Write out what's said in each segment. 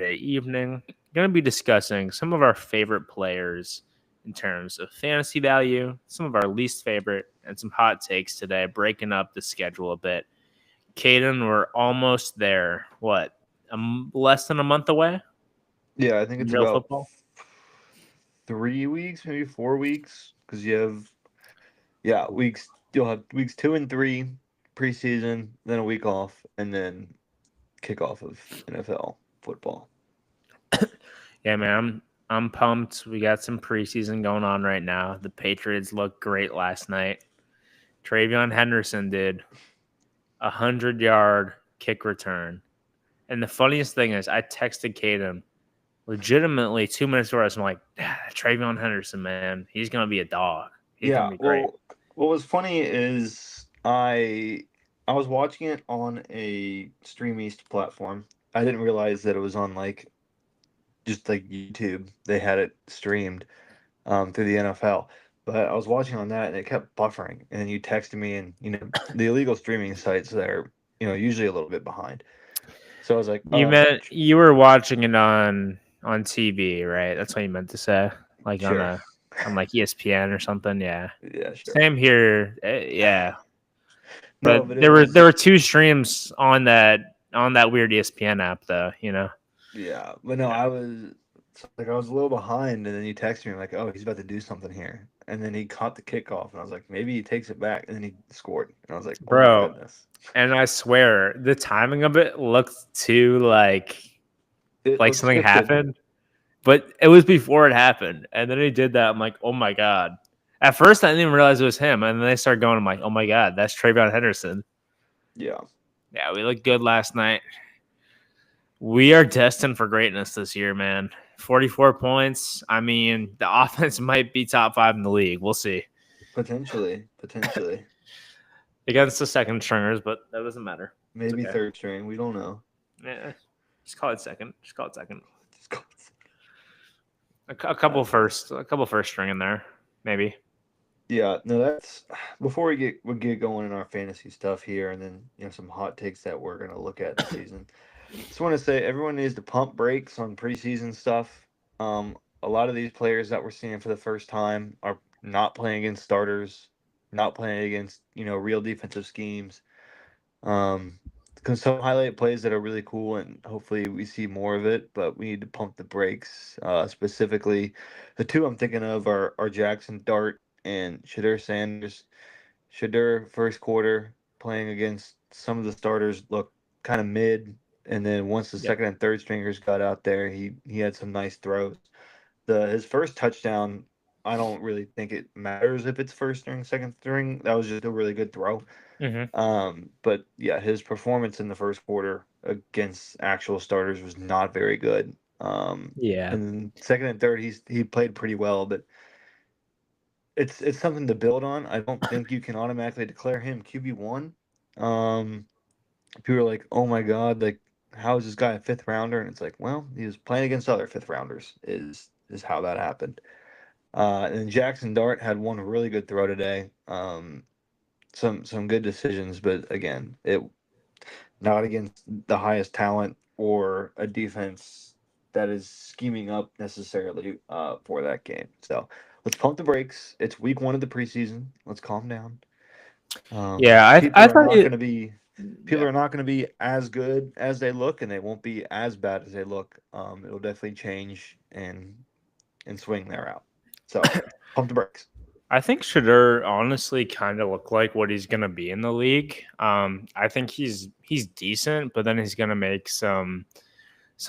evening. Going to be discussing some of our favorite players in terms of fantasy value, some of our least favorite, and some hot takes today, breaking up the schedule a bit. Caden, we're almost there. What? Less than a month away Yeah, I think from it's real about football? 3 weeks, maybe 4 weeks, because you have weeks. You'll have weeks 2 and 3 preseason, then a week off, and then kickoff of NFL football. Yeah, man, I'm pumped. We got some preseason going on right now. The Patriots looked great last night. Travion Henderson did 100-yard kick return. And the funniest thing is, I texted Caden legitimately 2 minutes before us. I'm like, Travion Henderson, man, he's gonna be a dog. He's gonna Yeah, be great. well, what was funny is I was watching it on a Stream East platform. I didn't realize that it was on just like YouTube. They had it streamed through the NFL. But I was watching on that and it kept buffering. And then you texted me, and the illegal streaming sites that are usually a little bit behind. So I was like, You meant you were watching it on TV, right? That's what you meant to say, like sure, on like ESPN or something. Yeah, yeah, sure. same here. Yeah, No, but but it there were was two streams on that weird ESPN app, though. yeah, but no, Yeah, I was a little behind, and then you texted me like, oh, he's about to do something here, and then he caught the kickoff, and I was like, maybe he takes it back, and then he scored, and I was like, oh my bro. goodness, And I swear, the timing of it looked too it like looked something scripted. happened, but it was before it happened. And then he did that. I'm like, oh my god. At first, I didn't even realize it was him, and then they started going. I'm like, oh my god, that's Travion Henderson. Yeah, Yeah, we looked good last night. We are destined for greatness this year, man. 44 points. I mean, the offense might be top five in the league. We'll see potentially, against the second stringers, but that doesn't matter. It's maybe okay. third string. We don't know. Yeah, just call it second. Just call it second. Just go- A couple first string in there, maybe. Yeah, no, that's before we get going in our fantasy stuff here, and then some hot takes that we're gonna look at in the season. Just want to say everyone needs to pump brakes on preseason stuff. A lot of these players that we're seeing for the first time are not playing against starters, not playing against real defensive schemes. Um, some highlight plays that are really cool, and hopefully we see more of it. But we need to pump the brakes. Specifically, the two I'm thinking of are Jackson Dart and Shadur Sanders. Shadur first quarter playing against some of the starters looked kind of mid, and then once the Yep. second and third stringers got out there, he had some nice throws. The his first touchdown, I don't really think it matters if it's first string, second string. That was just a really good throw. Mm-hmm. But yeah, his performance in the first quarter against actual starters was not very good. Yeah. And then second and third, he played pretty well, but it's something to build on. I don't think you can automatically declare him QB1. Um, People are like, "Oh my God, like how is this guy a fifth rounder?" And it's like, well, he was playing against other fifth rounders. Is how that happened. And Jackson Dart had one really good throw today. Some good decisions, but again, it not against the highest talent or a defense that is scheming up necessarily for that game. So let's pump the brakes. It's week one of the preseason. Let's calm down. Yeah, People I are thought not going it. to be people Yeah. are not going to be as good as they look, and they won't be as bad as they look. It'll definitely change and swing their out. So pump the brakes. I think Shadur honestly kind of looked like what he's gonna be in the league. I think he's decent, but then he's gonna make some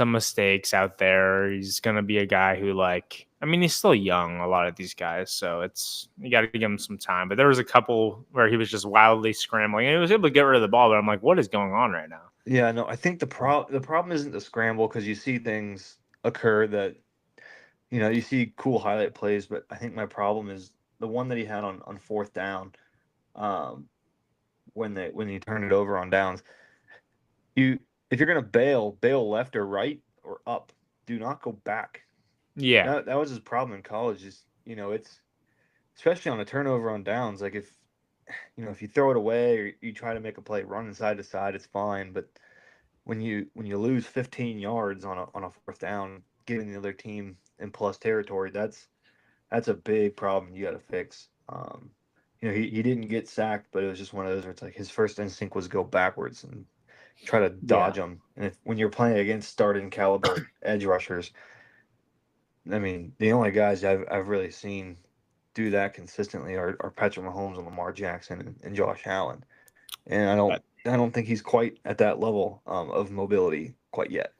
mistakes out there. He's gonna be a guy who I mean, he's still young, a lot of these guys, so it's you got to give him some time. But there was a couple where he was just wildly scrambling, and he was able to get rid of the ball. But I'm like, what is going on right now? Yeah, no, I think the problem isn't the scramble because you see things occur that you see cool highlight plays, but I think my problem is the one that he had on fourth down, um, when he turned it over on downs. You if you're gonna bail left or right or up. Do not go back. Yeah, That was his problem in college. Is it's especially on a turnover on downs. Like if you throw it away or you try to make a play running side to side, it's fine. But when you lose 15 yards on a fourth down, giving the other team in plus territory, that's a big problem you got to fix. He didn't get sacked, but it was just one of those where it's like his first instinct was go backwards and try to Yeah. dodge them. And when you're playing against starting caliber edge rushers, I mean, the only guys I've really seen do that consistently are Patrick Mahomes and Lamar Jackson and Josh Allen. And I don't think he's quite at that level of mobility quite yet.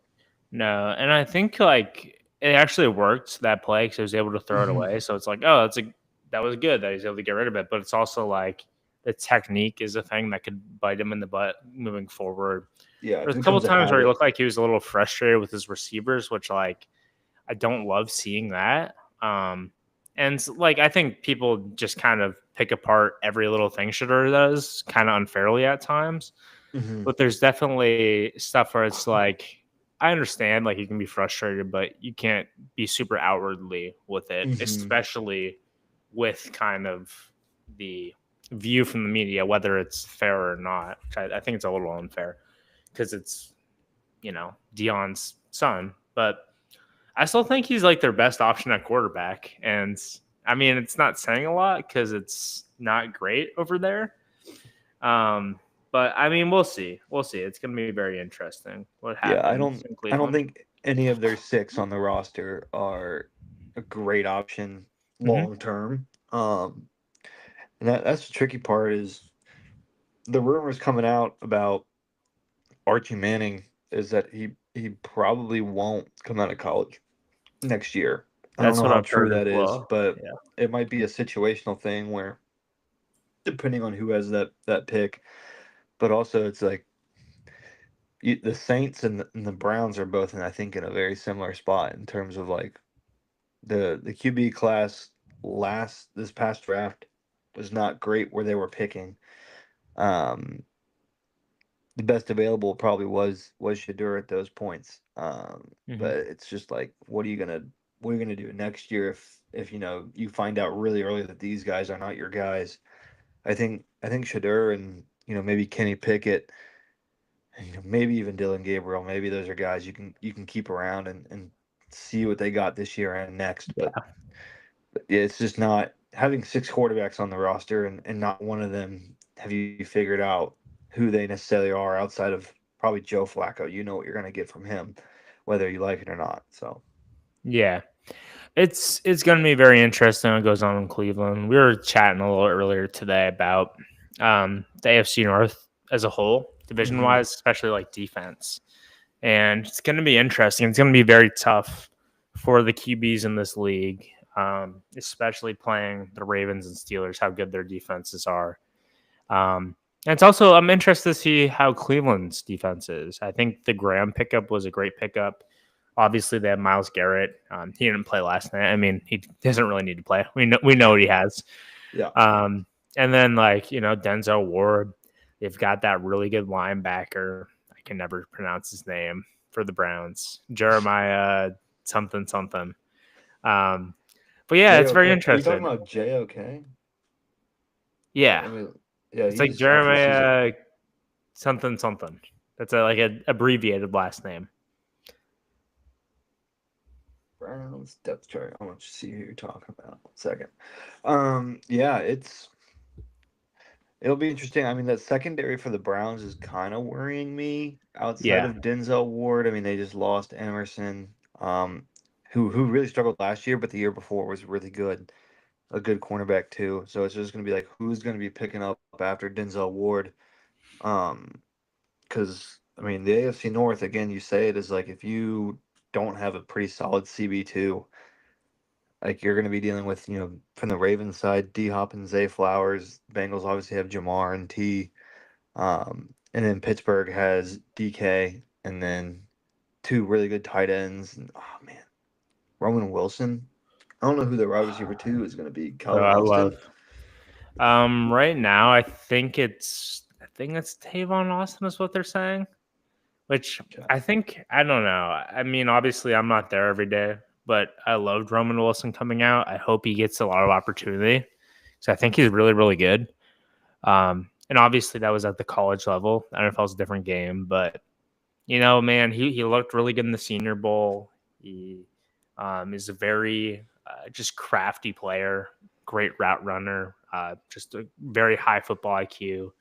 No, and I think like it actually worked that play because he was able to throw it Hmm. away. So it's like, oh, that was good that he's able to get rid of it. But it's also like the technique is a thing that could bite him in the butt moving forward. Yeah, There's it a couple becomes a times where he habit. looked like he was a little frustrated with his receivers, which like I don't love seeing that. And like I think people just kind of pick apart every little thing Shador does kind of unfairly at times. Hmm. But there's definitely stuff where it's like I understand like you can be frustrated, but you can't be super outwardly with it, Hmm. especially with kind of the view from the media, whether it's fair or not. I think it's a little unfair because it's Dion's son, but I still think he's like their best option at quarterback. And I mean, it's not saying a lot because it's not great over there. Um, but I mean, we'll see. We'll see. It's going to be very interesting what Yeah, I happens don't in I don't Cleveland. think any of their six on the roster are a great option Hmm. long term. And that's the tricky part is the rumors coming out about Archie Manning is that he probably won't come out of college next year. I don't That's know what how I've true heard as that is, well. but Yeah. it might be a situational thing where depending on who has that pick, but also it's like the Saints and the Browns are both, I think, in a very similar spot in terms of like the QB class last this past draft was not great where they were picking. Um, the best available probably was Shadur at those points. Hmm. But it's just like, what are you gonna do next year if you find out really early that these guys are not your guys? I think Shadur and maybe Kenny Pickett, and, maybe even Dylan Gabriel, maybe those are guys you can keep around and see what they got this year and next. But Yeah. yeah, it's just not having six quarterbacks on the roster and not one of them have you figured out who they necessarily are outside of probably Joe Flacco. You know what you're going to get from him, whether you like it or not. So, Yeah. It's going to be very interesting what goes on in Cleveland. We were chatting a little earlier today about the AFC North as a whole, division hmm. wise, especially like defense. And it's going to be interesting. It's going to be very tough for the QBs in this league, especially playing the Ravens and Steelers, how good their defenses are. And it's also, I'm interested to see how Cleveland's defense is. I think the Graham pickup was a great pickup. Obviously, they have Miles Garrett. He didn't play last night. I mean, he doesn't really need to play. We know what he has. Yeah. Um, and then Denzel Ward. They've got that really good linebacker. I can never pronounce his name for the Browns. Jeremiah something something. Um, but yeah, it's very JOK. Are you talking interesting. about JOK? Yeah, I mean, yeah, it's like he's a Jeremiah something something. That's like an abbreviated last name. Browns depth chart. I want to see who you're talking about. 1 second. Yeah, it'll be interesting. I mean, that secondary for the Browns is kind of worrying me outside Yeah, of Denzel Ward. I mean, they just lost Emerson, um, who really struggled last year, but the year before was really good, a good cornerback too. So it's just going to be like, who's going to be picking up after Denzel Ward? Because I mean, the AFC North, again, you say it is like if you don't have a pretty solid CB2, like you're going to be dealing with, from the Ravens side, D Hop and Zay Flowers. Bengals obviously have Jamar and T. And then Pittsburgh has DK, and then two really good tight ends. And oh man, Roman Wilson. I don't know who the wide receiver two is going to be. bro, Calvin I Austin. love. Right now, I think it's Tavon Austin is what they're saying. Which Okay. I don't know. I mean, obviously, I'm not there every day, but I loved Roman Wilson coming out. I hope he gets a lot of opportunity. So I think he's really, really good. And obviously, that was at the college level. NFL is a different game, but Man, he looked really good in the Senior Bowl. He is a very just crafty player, great route runner, just a very high football IQ.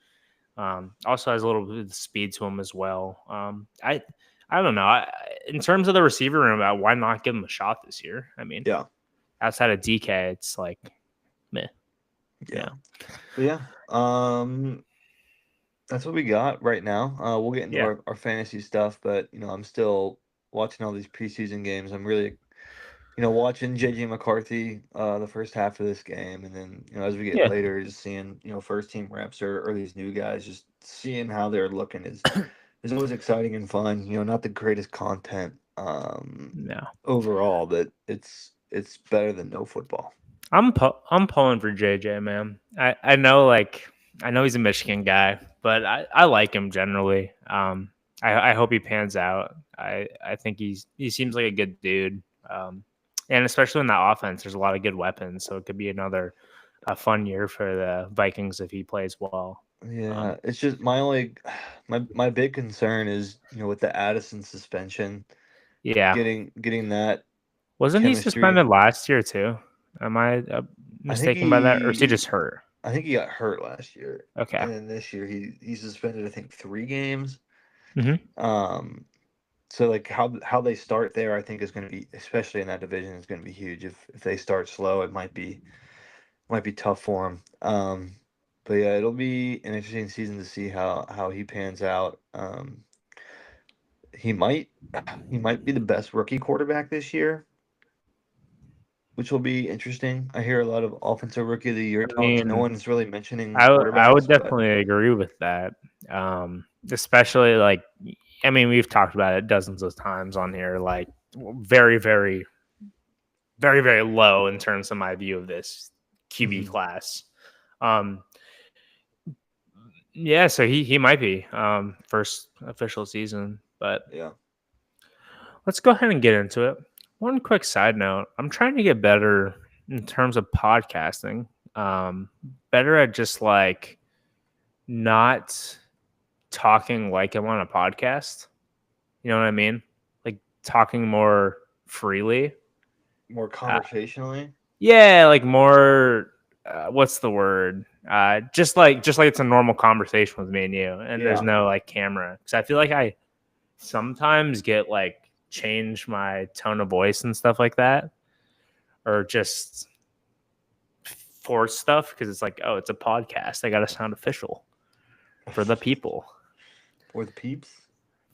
Also has a little bit of speed to him as well. I don't know. In terms of the receiver room, why not give him a shot this year? I mean, Yeah. outside of DK, it's like meh. Yeah. But yeah. That's what we got right now. We'll get into Yeah. our fantasy stuff, but I'm still watching all these preseason games. I'm really watching JJ McCarthy the first half of this game, and then as we get Yeah. later, just seeing first team reps or these new guys, just seeing how they're looking is always exciting and fun. Not the greatest content No. overall, but it's better than no football. I'm pulling for JJ, man. I know he's a Michigan guy, but I like him generally. I hope he pans out. I think he seems like a good dude. And especially in that offense, there's a lot of good weapons, so it could be another a fun year for the Vikings if he plays well. Yeah, it's just my big concern is with the Addison suspension, Yeah, getting that wasn't he chemistry. suspended last year too? Am I I think mistaken by that, or is he he just hurt? I think he got hurt last year, Okay. and then this year he suspended I think 3 games. Hmm. Um, so like how they start there, I think is going to be, especially in that division, is going to be huge. If they start slow, it might be tough for him. But yeah, it'll be an interesting season to see how he pans out. He might he might be the best rookie quarterback this year, which will be interesting. I hear a lot of offensive rookie of the year I talks. No mean, one's really mentioning I would quarterbacks, but definitely agree with that. Especially like, I mean, we've talked about it dozens of times on here. Like, very, very, very, very low in terms of my view of this QB mhm, class. Um, yeah, so he might be first official season, but yeah, let's go ahead and get into it. One quick side note: I'm trying to get better in terms of podcasting. Better at just like not talking like I'm on a podcast. You know what I mean? Like talking more freely. more Uh, conversationally. yeah, like more. What's the word? Just like it's a normal conversation with me and you, and there's Yeah, no like camera. Because I feel like I sometimes get like change my tone of voice and stuff like that, or just force stuff because it's like, oh, it's a podcast. I got to sound official for the people. for the peeps.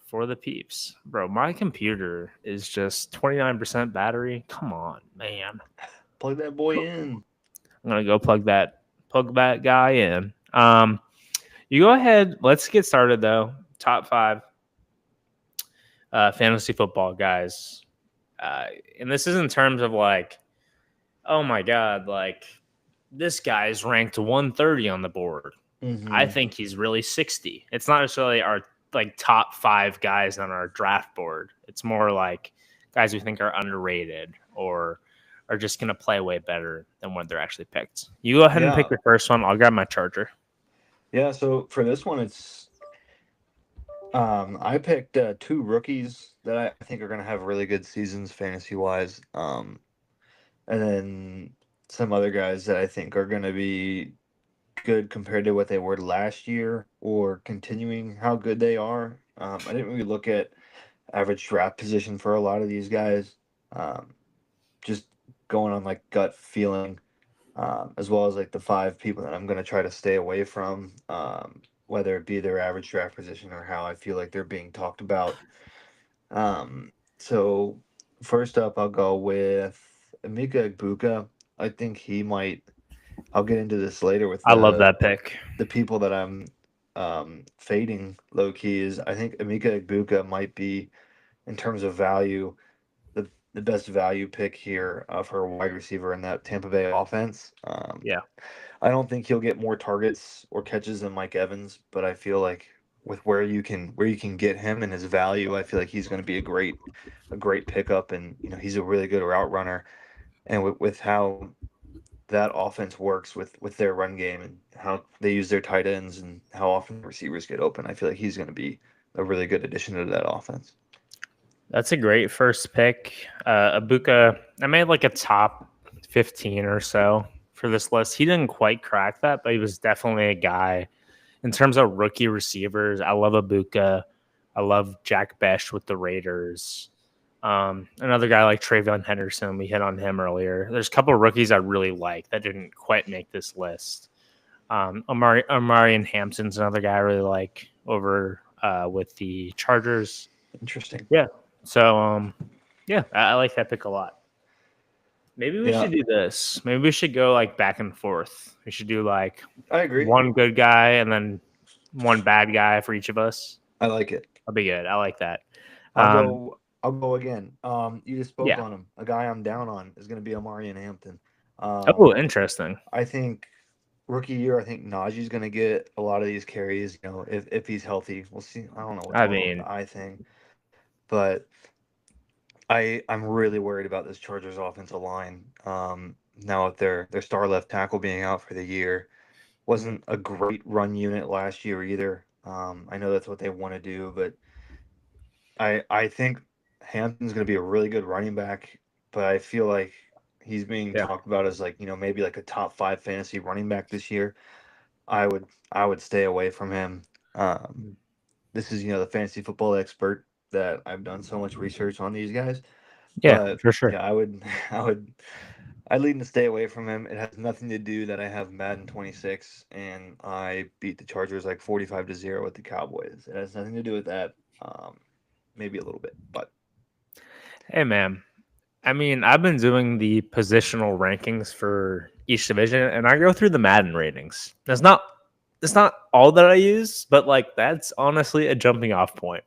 For the peeps. Bro, my computer is just 29% battery. Come on, man. Plug that boy in. I'm gonna go plug that guy in. You go ahead. Let's get started though. Top five fantasy football guys. And this is in terms of like, oh my god, like this guy's ranked 130 on the board. I Hmm. think he's really 60. It's not necessarily our like top five guys on our draft board. It's more like guys we think are underrated or are just going to play way better than when they're actually picked. You go ahead and pick Yeah, your first one. I'll grab my charger. yeah. So for this one, it's I picked two rookies that I think are going to have really good seasons fantasy wise. And then some other guys that I think are going to be good compared to what they were last year or continuing how good they are. I didn't really look at average draft position for a lot of these guys. Um, just going on like gut feeling, as well as like the five people that I'm going to try to stay away from, whether it be their average draft position or how I feel like they're being talked about. So first up, I'll go with Emeka Egbuka. I think he might. I'll get into this later with I love the that pick. the people that I'm fading low key. Is I think Emeka Egbuka might be in terms of value the best value pick here for a wide receiver in that Tampa Bay offense. Yeah. I don't think he'll get more targets or catches than Mike Evans, but I feel like with where you can get him and his value, I feel like he's going to be a great pickup, and he's a really good route runner, and with how that offense works with their run game and how they use their tight ends and how often receivers get open, I feel like he's going to be a really good addition to that offense. That's a great first pick. Ibuka, I made like a top 15 or so for this list. He didn't quite crack that, but he was definitely a guy. In terms of rookie receivers, I love Ibuka. I love Jack Besh with the Raiders. Another guy like Travion Henderson, we hit on him earlier. There's a couple of rookies I really like that didn't quite make this list. Omarion Hampton's another guy I really like over with the Chargers. Interesting. Yeah. So, yeah, I like that pick a lot. Maybe we should do this. Maybe we should go like back and forth. We should do like I agree. one good guy and then one bad guy for each of us. I like it. That'll be good. I like that. I'll go again. You just spoke Yeah. on him. A guy I'm down on is going to be Omarion Hampton. Oh, interesting. I think rookie year, I think Najee's going to get a lot of these carries. You know, if he's healthy, we'll see. I don't know what's going on with the eye thing, but I'm really worried about this Chargers offensive line. Now with their star left tackle being out for the year, wasn't a great run unit last year either. I know that's what they want to do, but I think Hampton's going to be a really good running back, but I feel like he's being talked about as like, you know, maybe like a top 5 fantasy running back this year. I would stay away from him. This is, you know, the fantasy football expert that I've done so much research on these guys. Yeah, but, for sure. Yeah, I'd lead to stay away from him. It has nothing to do that I have Madden 26 and I beat the Chargers like 45-0 with the Cowboys. It has nothing to do with that. Maybe a little bit, but hey, man. I mean, I've been doing the positional rankings for each division, and I go through the Madden ratings. It's not all that I use, but like that's honestly a jumping off point.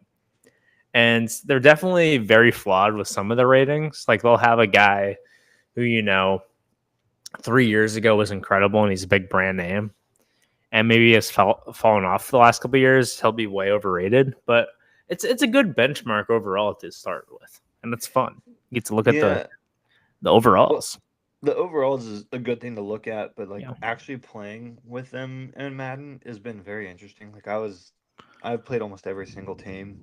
And they're definitely very flawed with some of the ratings. Like they'll have a guy who, you know, 3 years ago was incredible and he's a big brand name, and maybe has fallen off the last couple of years. He'll be way overrated, but it's a good benchmark overall to start with, and it's fun. You get to look at the overalls. Well, the overalls is a good thing to look at, but like actually playing with them in Madden has been very interesting. Like I've played almost every single team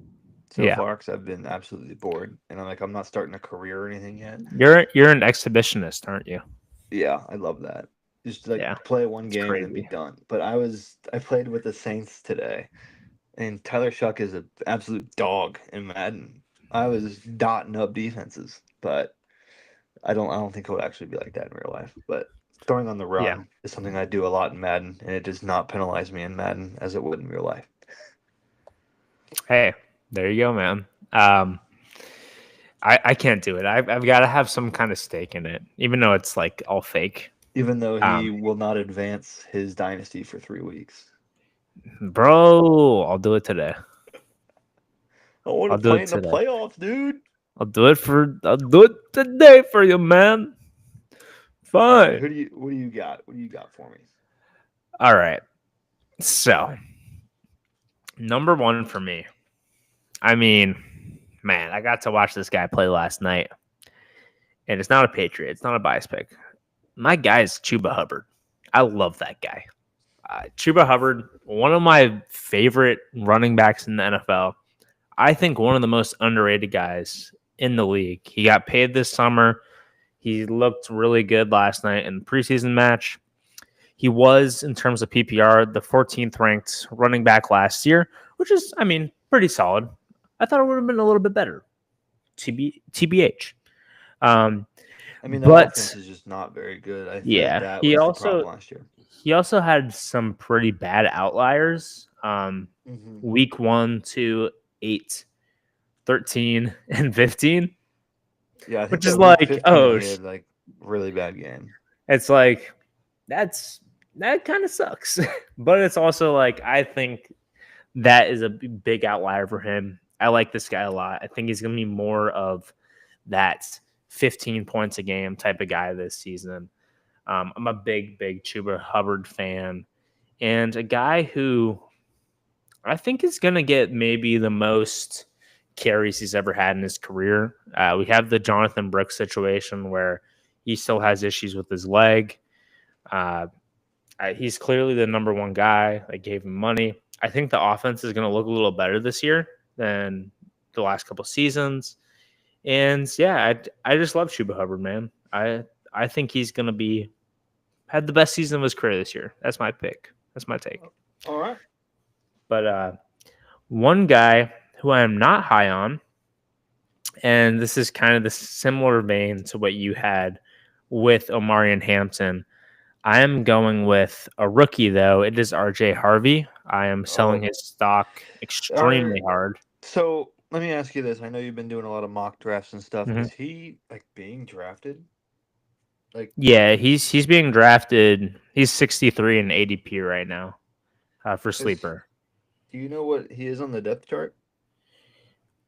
so far because I've been absolutely bored, and I'm not starting a career or anything yet. You're an exhibitionist, aren't you? Yeah, I love that. Just like play one game and be done. But I played with the Saints today, and Tyler Shuck is an absolute dog in Madden. I was dotting up defenses, but I don't think it would actually be like that in real life. But throwing on the run is something I do a lot in Madden, and it does not penalize me in Madden as it would in real life. Hey, there you go, man. I can't do it. I've got to have some kind of stake in it, even though it's like all fake. Even though he will not advance his dynasty for 3 weeks. Bro, I'll do it today. I want to play in the playoffs, dude. I'll do it today for you, man. Fine. What do you got? What do you got for me? All right. So, number 1 for me. I mean, man, I got to watch this guy play last night. And it's not a Patriot. It's not a bias pick. My guy is Chuba Hubbard. I love that guy. Chuba Hubbard, one of my favorite running backs in the NFL. I think one of the most underrated guys in the league. He got paid this summer. He looked really good last night in the preseason match. He was, in terms of PPR, the 14th ranked running back last year, which is, I mean, pretty solid. I thought it would have been a little bit better. TBH. I mean, the offense is just not very good. I think that was the problem last year. He also had some pretty bad outliers. Week 1 to 8, 13, and 15. Yeah, I think which is like, he had like really bad game. It's like that kind of sucks, but it's also like I think that is a big outlier for him. I like this guy a lot. I think he's going to be more of that 15 points a game type of guy this season. I'm a big Chuba Hubbard fan, and a guy who I think is going to get maybe the most carries he's ever had in his career. We have the Jonathan Brooks situation where he still has issues with his leg. He's clearly the number 1 guy. I gave him money. I think the offense is going to look a little better this year. than the last couple seasons. And yeah, I just love Chuba Hubbard, man. I think he's gonna be had the best season of his career this year. That's my pick. That's my take. All right. But one guy who I am not high on, and this is kind of the similar vein to what you had with Omarion Hampton. I am going with a rookie, though. It is RJ Harvey. I am selling his stock extremely hard. So let me ask you this. I know you've been doing a lot of mock drafts and stuff. Mhm. Is he like being drafted? Like, Yeah, he's being drafted. He's 63 in ADP right now for sleeper. do you know what he is on the depth chart?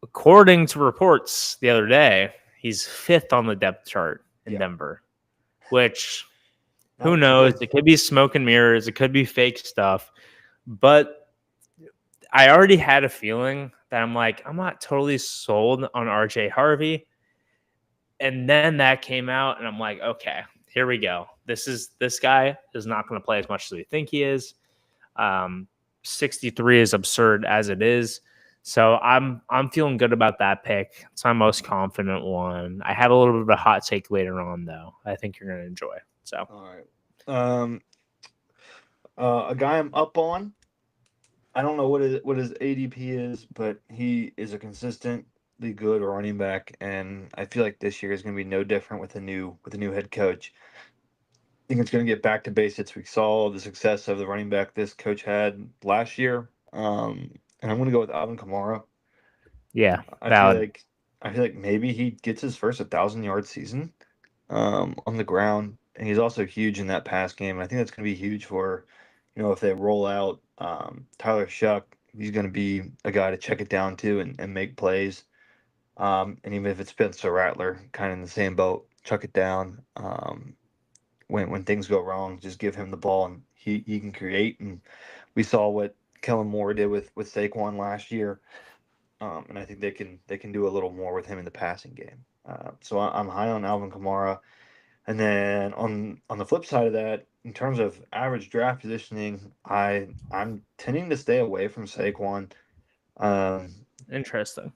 According to reports the other day, he's 5th on the depth chart in Denver, which who knows? It could be smoke and mirrors. It could be fake stuff. But I already had a feeling that I'm not totally sold on RJ Harvey. And then that came out, and I'm like, okay, here we go. This guy is not going to play as much as we think he is. 63 is absurd as it is. So I'm feeling good about that pick. It's my most confident one. I have a little bit of a hot take later on, though. I think you're going to enjoy. So all right. A guy I'm up on. I don't know what his ADP is, but he is a consistently good running back, and I feel like this year is going to be no different with a new head coach. I think it's going to get back to basics. We saw the success of the running back this coach had last year, and I'm going to go with Alvin Kamara. Yeah, I feel like maybe he gets his first 1,000-yard season on the ground, and he's also huge in that pass game. And I think that's going to be huge for, if they roll out Tyler Shuck, he's going to be a guy to check it down to and make plays. And even if it's Spencer Rattler, kind of in the same boat, chuck it down. When things go wrong, just give him the ball and he can create. And we saw what Kellen Moore did with Saquon last year. And I think they can do a little more with him in the passing game. So I'm high on Alvin Kamara. And then on the flip side of that, in terms of average draft positioning, I'm tending to stay away from Saquon. Interesting.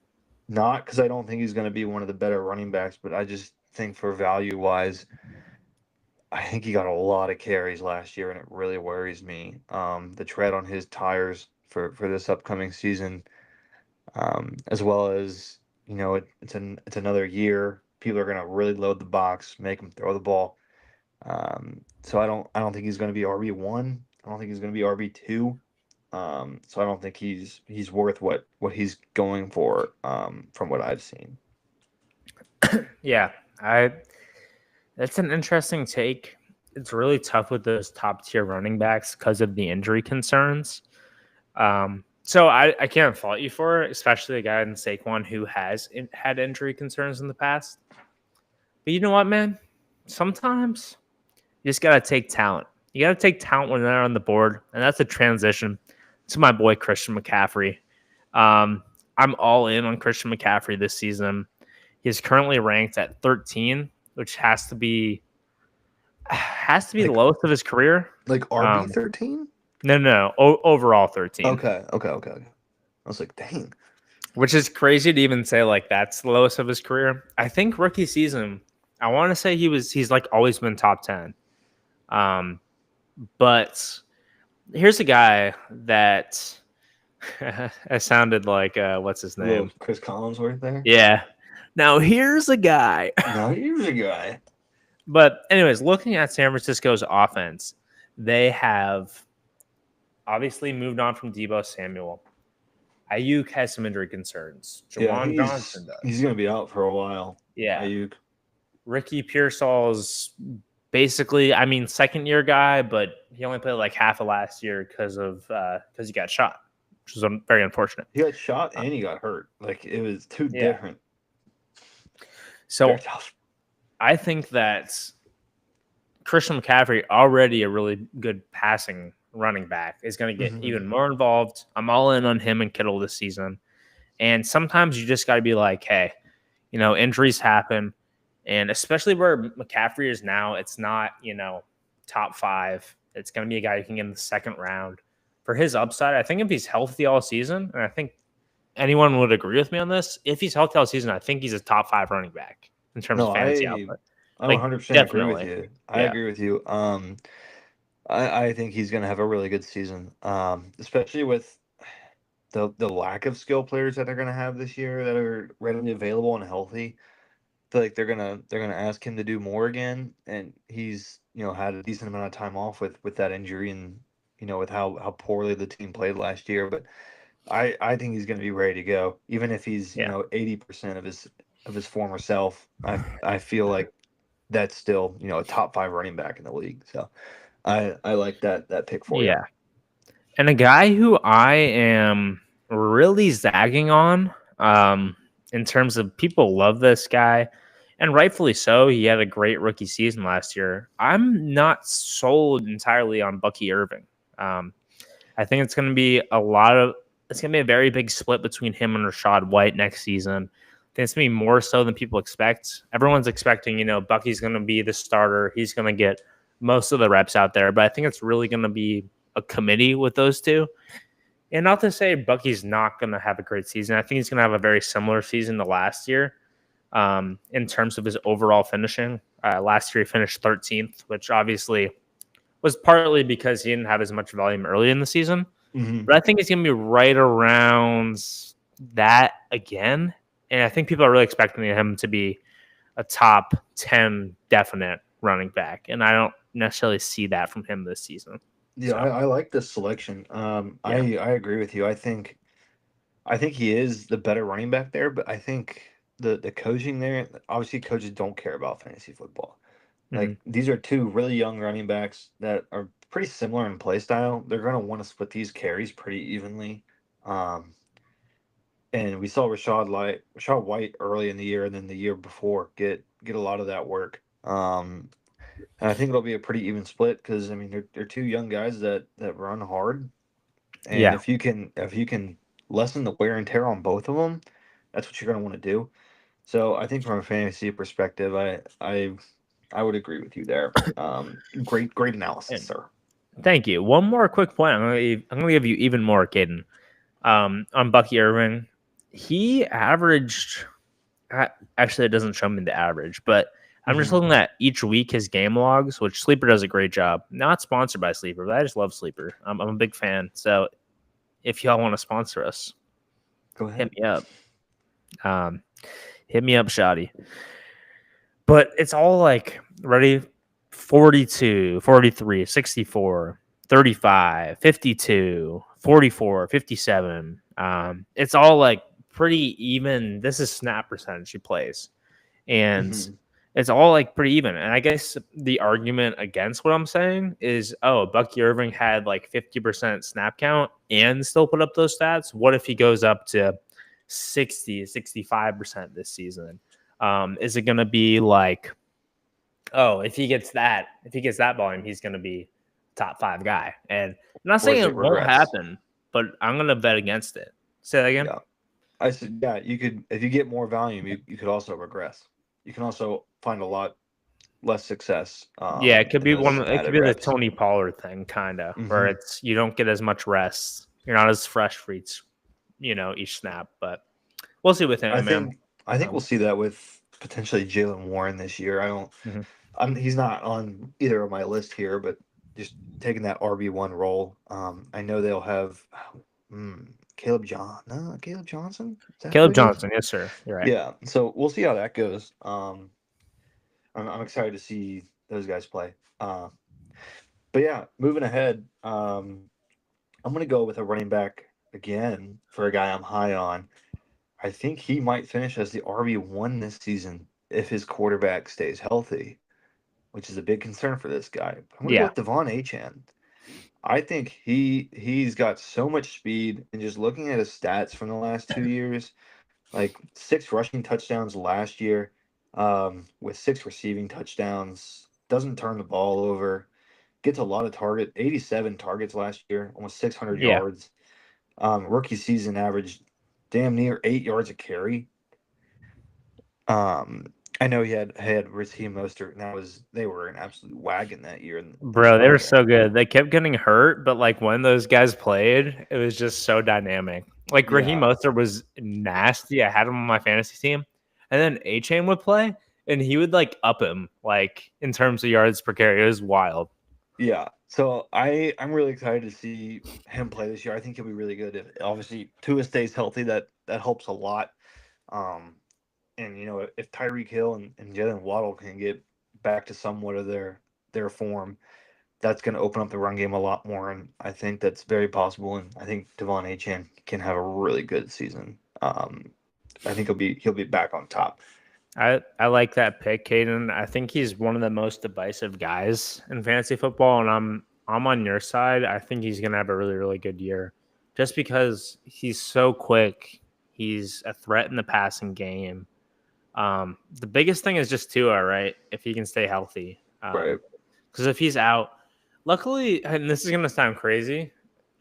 Not because I don't think he's going to be one of the better running backs, but I just think for value wise, I think he got a lot of carries last year, and it really worries me. The tread on his tires for this upcoming season, as well as it's another year. People are going to really load the box, make him throw the ball. So I don't think he's going to be RB1. I don't think he's going to be RB2. So I don't think he's worth what he's going for from what I've seen. Yeah, that's an interesting take. It's really tough with those top tier running backs because of the injury concerns. So I can't fault you for it, especially a guy in Saquon who has had injury concerns in the past. But you know what, man? Sometimes you just got to take talent. You got to take talent when they're on the board, and that's a transition to my boy Christian McCaffrey. I'm all in on Christian McCaffrey this season. He's currently ranked at 13, which has to be the lowest of his career. Like RB13? No. Overall 13. Okay. I was like, dang. Which is crazy to even say like that's the lowest of his career. I think rookie season, I want to say he's like always been top 10. But here's a guy that it sounded like what's his name? Chris Collinsworth there? Yeah. Now here's a guy. But anyways, looking at San Francisco's offense, they have obviously moved on from Deebo Samuel. Ayuk has some injury concerns. Jawan Johnson does. He's going to be out for a while. Yeah. Ayuk. Ricky Pearsall's basically, second year guy, but he only played like half of last year because he got shot, which was very unfortunate. He got shot and he got hurt. Like it was two different. So I think that Christian McCaffrey, already a really good passing running back, is going to get even more involved. I'm all in on him and Kittle this season. And sometimes you just got to be like, hey, injuries happen. And especially where McCaffrey is now, it's not, top 5. It's going to be a guy who can get in the second round. For his upside, I think if he's healthy all season, and I think anyone would agree with me on this. If he's healthy all season, I think he's a top 5 running back in terms of No, fantasy output. I Like 100% agree with definitely. you. I Yeah. agree with you. I think he's going to have a really good season, especially with the lack of skill players that they're going to have this year that are readily available and healthy. I feel like they're gonna ask him to do more again, and he's had a decent amount of time off with that injury and with how poorly the team played last year. But I think he's gonna be ready to go, even if he's Yeah. 80% of his former self. I feel like that's still a top 5 running back in the league. So I like that pick for you. Yeah. And a guy who I am really zagging on, in terms of people love this guy, and rightfully so. He had a great rookie season last year. I'm not sold entirely on Bucky Irving. Um, I think it's going to be a very big split between him and Rashad White next season. I think it's going to be more so than people expect. Everyone's expecting, Bucky's going to be the starter. He's going to get most of the reps out there, but I think it's really going to be a committee with those two. And not to say Bucky's not going to have a great season. I think he's going to have a very similar season to last year, in terms of his overall finishing. Last year, he finished 13th, which obviously was partly because he didn't have as much volume early in the season. Hmm. But I think he's going to be right around that again. And I think people are really expecting him to be a top 10 definite running back. And I don't necessarily see that from him this season. Yeah, So, I like this selection. yeah. I agree with you. I think he is the better running back there, but I think the coaching there, obviously coaches don't care about fantasy football. Mhm. Like these are two really young running backs that are pretty similar in play style. They're going to want to split these carries pretty evenly. Um, and we saw Rashad White early in the year and then the year before get a lot of that work. And I think it'll be a pretty even split because I mean they're two young guys that run hard, and Yeah. if you can lessen the wear and tear on both of them, that's what you're going to want to do. So I think from a fantasy perspective, I would agree with you there. Great analysis, And sir. thank you. One more quick point. I'm gonna give you even more, Caden. On Bucky Irving, he averaged. Actually, it doesn't show me the average, but I'm just Hmm. looking at each week his game logs, which Sleeper does a great job. Not sponsored by Sleeper, but I just love Sleeper. I'm a big fan. So if y'all want to sponsor us, Go hit ahead. me up. Um, hit me up, Shoddy. But it's all like ready 42, 43, 64, 35, 52, 44, 57. It's all like pretty even. This is snap percentage he plays. And Hmm. it's all like pretty even. And I guess the argument against what I'm saying is, oh, Bucky Irving had like 50% snap count and still put up those stats. What if he goes up to 60, 65% this season? Is it going to be like, oh, if he gets that volume, he's going to be top 5 guy? And I'm not Or saying does it it won't regress? happen, but I'm going to bet against it. Say that again. Yeah, I said yeah. You could if you get more volume, you could also regress. You can also find a lot less success Yeah, it could in be those it could added be the reps. Tony Pollard thing, kind of, where Hmm. it's you don't get as much rest. You're not as fresh for each snap. But we'll see with I him, man. think I think we'll Um, see that with potentially Jalen Warren this year. I don't. mhm. He's not on either of my list here, but just taking that RB1 role. I know they'll have Caleb Johnson. Is that who Caleb it is? Johnson, yes, sir. You're right. Yeah. So we'll see how that goes. I'm excited to see those guys play. But yeah, moving ahead, I'm gonna go with a running back again for a guy I'm high on. I think he might finish as the RB1 this season if his quarterback stays healthy, which is a big concern for this guy. I'm gonna go Yeah, with Devon Achane. I think he's got so much speed, and just looking at his stats from the last 2 years, like 6 rushing touchdowns last year, with 6 receiving touchdowns. Doesn't turn the ball over. Gets a lot of 87 targets last year, almost 600 yeah, yards. Rookie season averaged damn near 8 yards a carry. Um, I know he had Raheem Mostert, and they were an absolute wagon that year in Bro, they Super were Bowl. so good. They kept getting hurt, but like when those guys played, it was just so dynamic. Like Raheem Yeah, Mostert was nasty. I had him on my fantasy team, and then A Chain would play, and he would like up him like in terms of yards per carry. It was wild. yeah. So I'm really excited to see him play this year. I think he'll be really good. If obviously Tua stays healthy, that helps a lot. Um, and if Tyreek Hill and Jalen Waddle can get back to somewhat of their form, that's going to open up the run game a lot more. And I think that's very possible. And I think Devon Achane can have a really good season. I think he'll be back on top. I like that pick, Caden. I think he's one of the most divisive guys in fantasy football, and I'm on your side. I think he's gonna have a really, really good year. Just because he's so quick. He's a threat in the passing game. The biggest thing is just Tua, right? If he can stay healthy. Right. Because if he's out, luckily, and this is gonna sound crazy,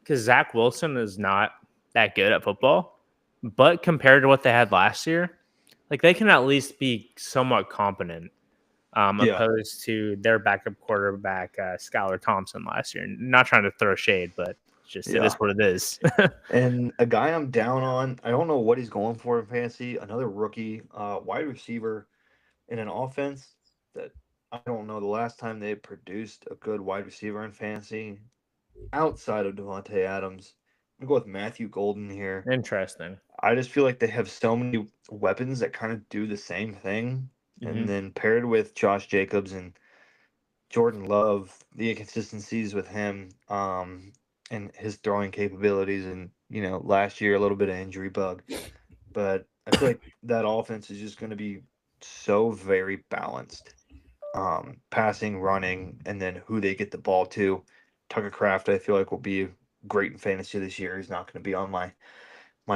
because Zach Wilson is not that good at football, but compared to what they had last year, like they can at least be somewhat competent, Yeah. opposed to their backup quarterback Skylar Thompson last year. Not trying to throw shade, but just it is Yeah. what it is. And a guy I'm down on, I don't know what he's going for in fantasy. Another rookie, wide receiver in an offense that I don't know the last time they produced a good wide receiver in fantasy outside of Devontae Adams. I'm gonna go with Matthew Golden here. Interesting. I just feel like they have so many weapons that kind of do the same thing. And Hmm. then paired with Josh Jacobs and Jordan Love, the inconsistencies with him, and his throwing capabilities, and last year a little bit of injury bug, but I feel like that offense is just going to be so very balanced, passing, running, and then who they get the ball to. Tucker Craft, I feel like will be great in fantasy this year. He's not going to be on my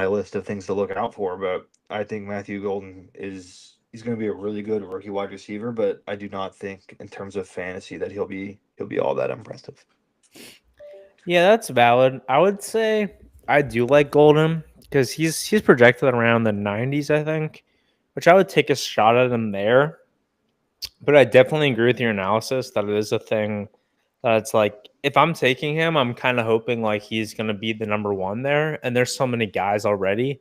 list of things to look out for, but I think Matthew Golden he's going to be a really good rookie wide receiver, but I do not think in terms of fantasy that he'll be all that impressive. Yeah, that's valid. I would say I do like Golden because he's projected around the 90s, I think, which I would take a shot at him there. But I definitely agree with your analysis that it is a thing that it's like if I'm taking him, I'm kind of hoping like he's going to be the number one there. And there's so many guys already.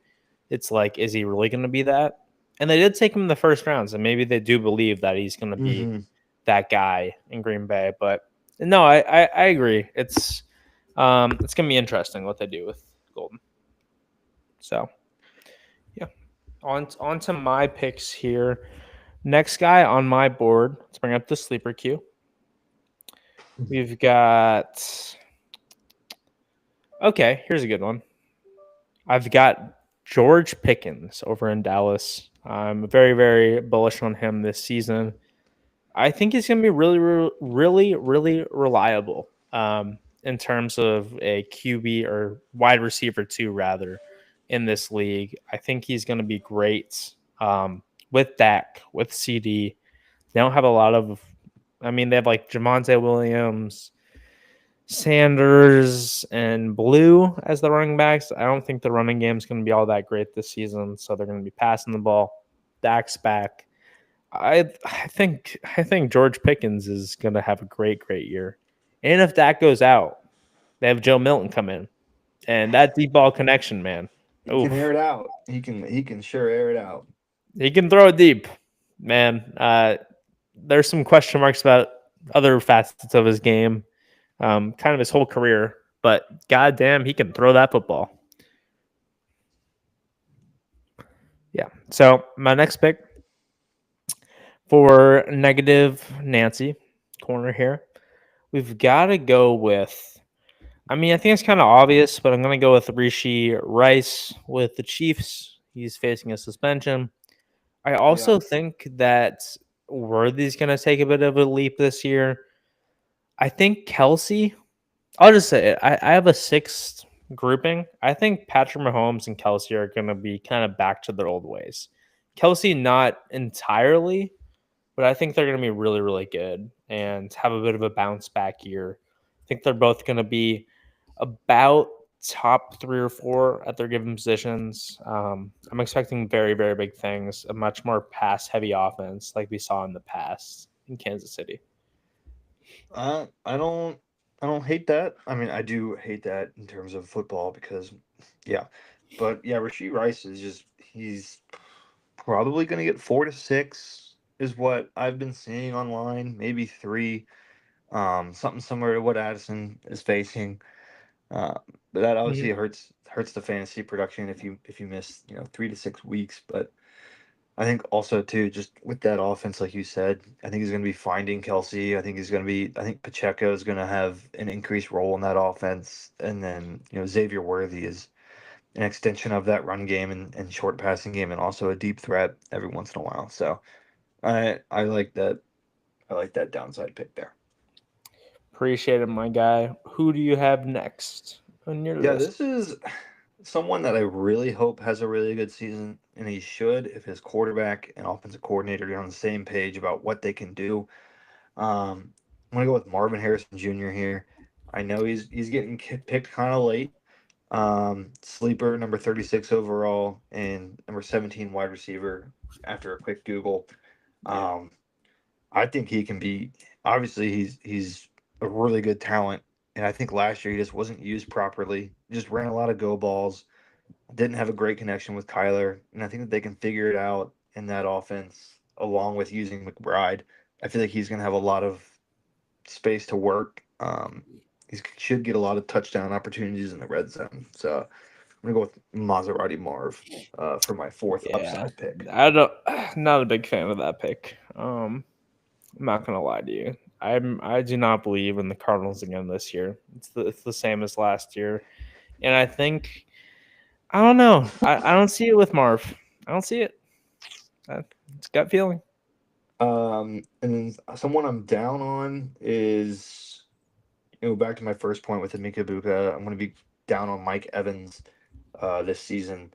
It's like, is he really going to be that? And they did take him in the first rounds, and maybe they do believe that he's going to be Hmm. that guy in Green Bay. But no, I agree. It's going to be interesting what they do with Golden. So yeah, on to my picks here. Next guy on my board. Let's bring up the sleeper queue. We've got. Okay, here's a good one. I've got George Pickens over in Dallas. I'm very, very bullish on him this season. I think he's going to be really, really, really reliable in terms of a QB or wide receiver, too, rather, in this league. I think he's going to be great with Dak, with CD. They don't have a lot of, I mean, they have like Javonte Williams, Sanders, and Blue as the running backs. I don't think the running game is going to be all that great this season, so they're going to be passing the ball. Dak's back. I think George Pickens is going to have a great, great year. And if Dak goes out, they have Joe Milton come in, and that deep ball connection, man. He can air Oof, it out. He can sure air it out. he can throw it deep, man. There's some question marks about other facets of his game, kind of his whole career, but goddamn, he can throw that football. Yeah. So my next pick for negative Nancy corner here, we've got to go with. I mean, I think it's kind of obvious, but I'm going to go with Rishi Rice with the Chiefs. He's facing a suspension. I Yeah. also think that Worthy's going to take a bit of a leap this year. I think Kelsey, I'll just say it. I have a sixth grouping. I think Patrick Mahomes and Kelsey are going to be kind of back to their old ways. Kelsey, not entirely, but I think they're going to be really, really good and have a bit of a bounce back year. I think they're both going to be about top 3 or 4 at their given positions. I'm expecting very, very big things, a much more pass-heavy offense like we saw in the past in Kansas City. I don't hate that. I mean, I do hate that in terms of football because, yeah, but yeah, Rasheed Rice is he's probably going to get 4 to 6 is what I've been seeing online, maybe 3, something similar to what Addison is facing. Uh, but that obviously hurts the fantasy production if you miss 3 to 6 weeks. But I think also too, just with that offense, like you said, I think he's going to be finding Kelsey. I think Pacheco is going to have an increased role in that offense, and then Xavier Worthy is an extension of that run game and short passing game, and also a deep threat every once in a while. So I like that. I like that downside pick there. Appreciate it, my guy. Who do you have next on your Yeah, list? this is someone that I really hope has a really good season, and he should if his quarterback and offensive coordinator are on the same page about what they can do. I'm gonna go with Marvin Harrison Jr. here. I know he's getting picked kind of late. Sleeper number 36 overall and number 17 wide receiver after a quick Google. Um, I think he can be. Obviously, he's a really good talent, and I think last year he just wasn't used properly. Just ran a lot of go balls. Didn't have a great connection with Kyler, and I think that they can figure it out in that offense along with using McBride. I feel like he's going to have a lot of space to work. He should get a lot of touchdown opportunities in the red zone. So I'm gonna go with Maserati Marv for my fourth Yeah, upside pick. I don't. Not a big fan of that pick. I'm not gonna lie to you. I do not believe in the Cardinals again this year. It's the same as last year, and I think I don't know. I don't see it with Marv. I don't see it. It's gut feeling. And then someone I'm down on is back to my first point with Emeka Buka. I'm gonna be down on Mike Evans this season.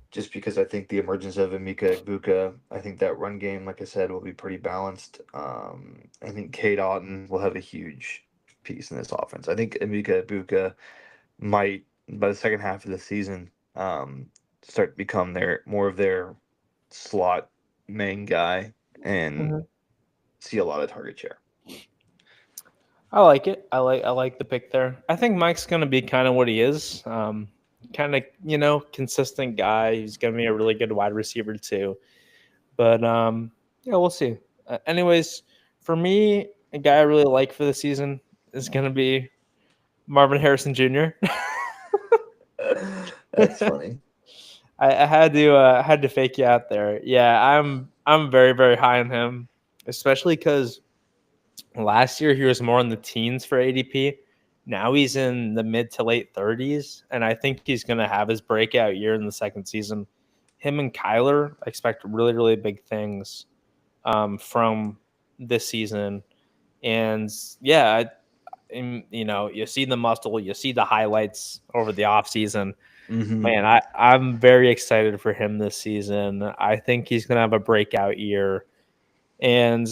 Just because I think the emergence of Emeka Egbuka, I think that run game, like I said, will be pretty balanced. I think Cade Otton will have a huge piece in this offense. I think Emeka Egbuka might, by the second half of the season, start to become more of their slot main guy and Mhm. see a lot of target share. I like it. I like the pick there. I think Mike's gonna be kind of what he is. Kind of consistent guy. He's gonna be a really good wide receiver too. But yeah, we'll see. Anyways, for me, a guy I really like for the season is gonna be Marvin Harrison Jr. That's funny. I had to fake you out there. Yeah, I'm very, very high on him, especially because last year he was more in the teens for ADP. Now he's in the mid to late 30s, and I think he's gonna have his breakout year in the second season. Him and Kyler, I expect really, really big things from this season. And yeah, you see the muscle, you see the highlights over the offseason. Mm-hmm. Man, I'm very excited for him this season. I think he's going to have a breakout year. And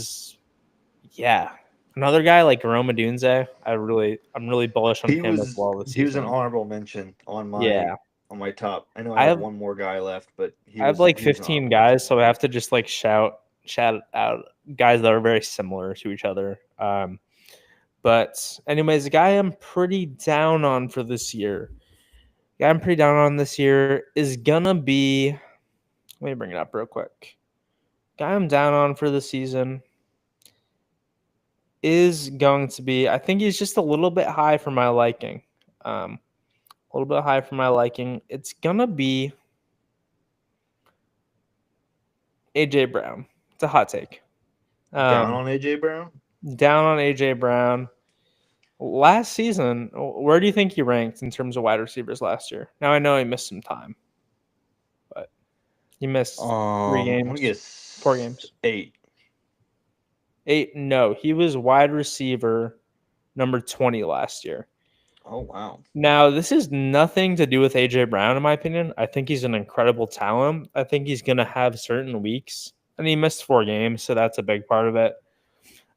yeah, another guy like Rome Odunze, I'm really bullish on him as well this He was an season. honorable mention Yeah. on my top. I know I I have have one more guy left, but I have like he was an 15 honorable mention. guys, so I have to just like shout out guys that are very similar to each other. But anyways, the guy I'm pretty down on for this year, guy I'm pretty down on this year is gonna be. Let me bring it up real quick. Guy I'm down on for the season is going to be. I think he's just a little bit high for my liking. A little bit high for my liking. It's gonna be AJ Brown. It's a hot take. Down Um, on AJ Brown? down on AJ Brown. Last season, where do you think he ranked in terms of wide receivers last year? Now I know he missed some time, but he missed three I'm gonna games, 4 games. 8. 8. No, he was wide receiver number 20 last year. Oh wow. Now, this is nothing to do with AJ Brown, in my opinion. I think he's an incredible talent. I think he's going to have certain weeks, and he missed 4 games, so that's a big part of it.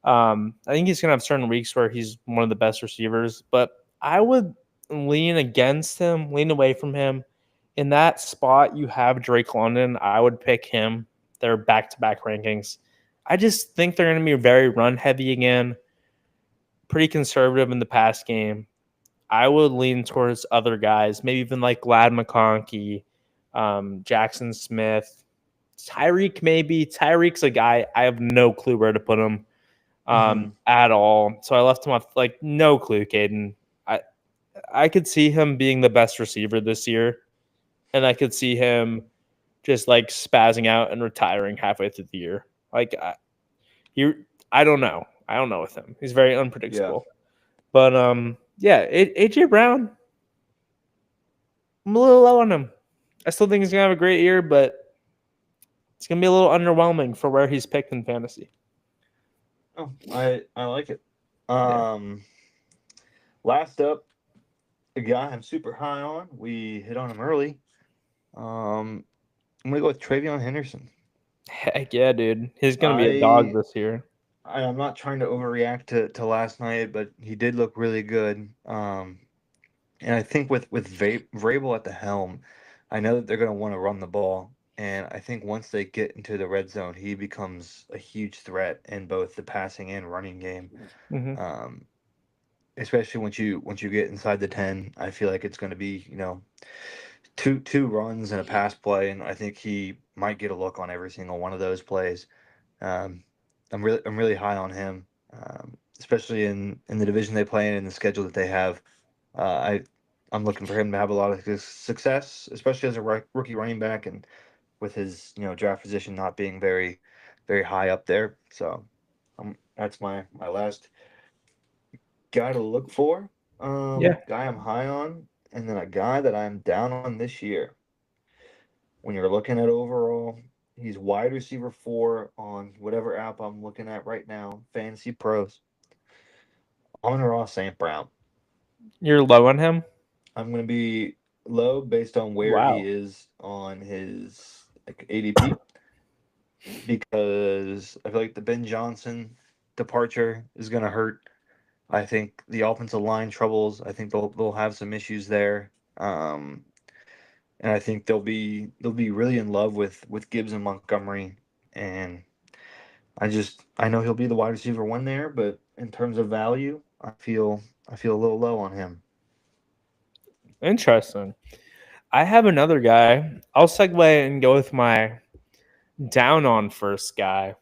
I think he's going to have certain weeks where he's one of the best receivers, but lean against him, lean away from him. In that spot, you have Drake London. I would pick him. They're back-to-back rankings. I just think they're going to be very run-heavy again, pretty conservative in the pass game. I would lean towards other guys, maybe even like Lad McConkey, Jackson Smith, Tyreek maybe. Tyreek's a guy I have no clue where to put him at all. So I left him off, like, no clue, Caden. I could see him being the best receiver this year, and I could see him just like spazzing out and retiring halfway through the year. Like I don't know. I don't know with him. He's very unpredictable. Yeah. But yeah, AJ Brown, I'm a little low on him. I still think he's gonna have a great year, but it's gonna be a little underwhelming for where he's picked in fantasy. Oh, I like it. Last up, a guy I'm super high on. We hit on him early. I'm gonna go with Travion Henderson. Heck yeah, dude. He's gonna be a dog this year. I'm not trying to overreact to last night, but he did look really good. And I think with Vrabel at the helm, I know that they're going to want to run the ball, and I think once they get into the red zone, he becomes a huge threat in both the passing and running game. Especially once you get inside the 10, I feel like it's going to be two runs and a pass play, and I think he might get a look on every single one of those plays. I'm really high on him, especially in the division they play in and the schedule that they have. I'm looking for him to have a lot of success, especially as a rookie running back, and with his draft position not being very very high up there. So that's my last guy to look for. Guy I'm high on, and then a guy that I'm down on this year. When you're looking at overall, he's wide receiver 4 on whatever app I'm looking at right now, Fantasy Pros. Amon-Ra St. Brown. You're low on him? I'm going to be low based on where he is on his ADP, because I feel like the Ben Johnson departure is going to hurt. I think the offensive line troubles, I think they'll have some issues there. And I think they'll be really in love with Gibbs and Montgomery, and I know he'll be the wide receiver 1 there, but in terms of value, I feel a little low on him. Interesting. I have another guy. I'll segue and go with my down on first guy.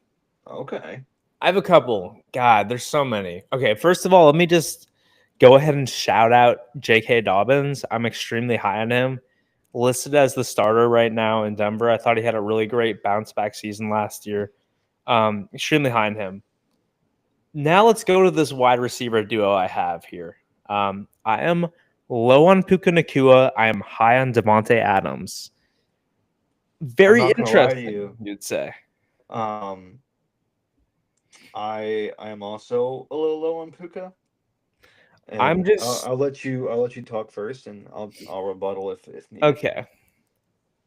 Okay. I have a couple. God, there's so many. Okay, first of all, let me just go ahead and shout out J.K. Dobbins. I'm extremely high on him. Listed as the starter right now in Denver. I thought he had a really great bounce back season last year. Extremely high on him. Now let's go to this wide receiver duo I have here. I am low on Puka Nacua. I am high on Davante Adams. Very interesting, you'd say. I am also a little low on Puka. I'm just. I'll let you talk first, and I'll rebuttal if needed. Okay.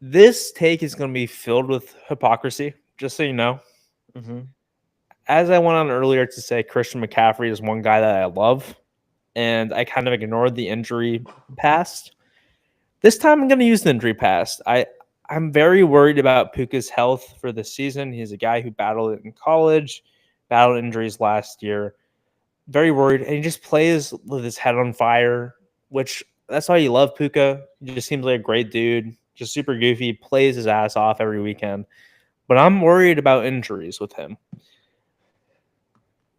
This take is going to be filled with hypocrisy, just so you know. As I went on earlier to say, Christian McCaffrey is one guy that I love, and I kind of ignored the injury past. This time I'm going to use the injury past. I'm very worried about Puka's health for this season. He's a guy who battled it in college, battled injuries last year. Very worried, and he just plays with his head on fire, which that's why you love Puka. He just seems like a great dude, just super goofy, plays his ass off every weekend. But I'm worried about injuries with him.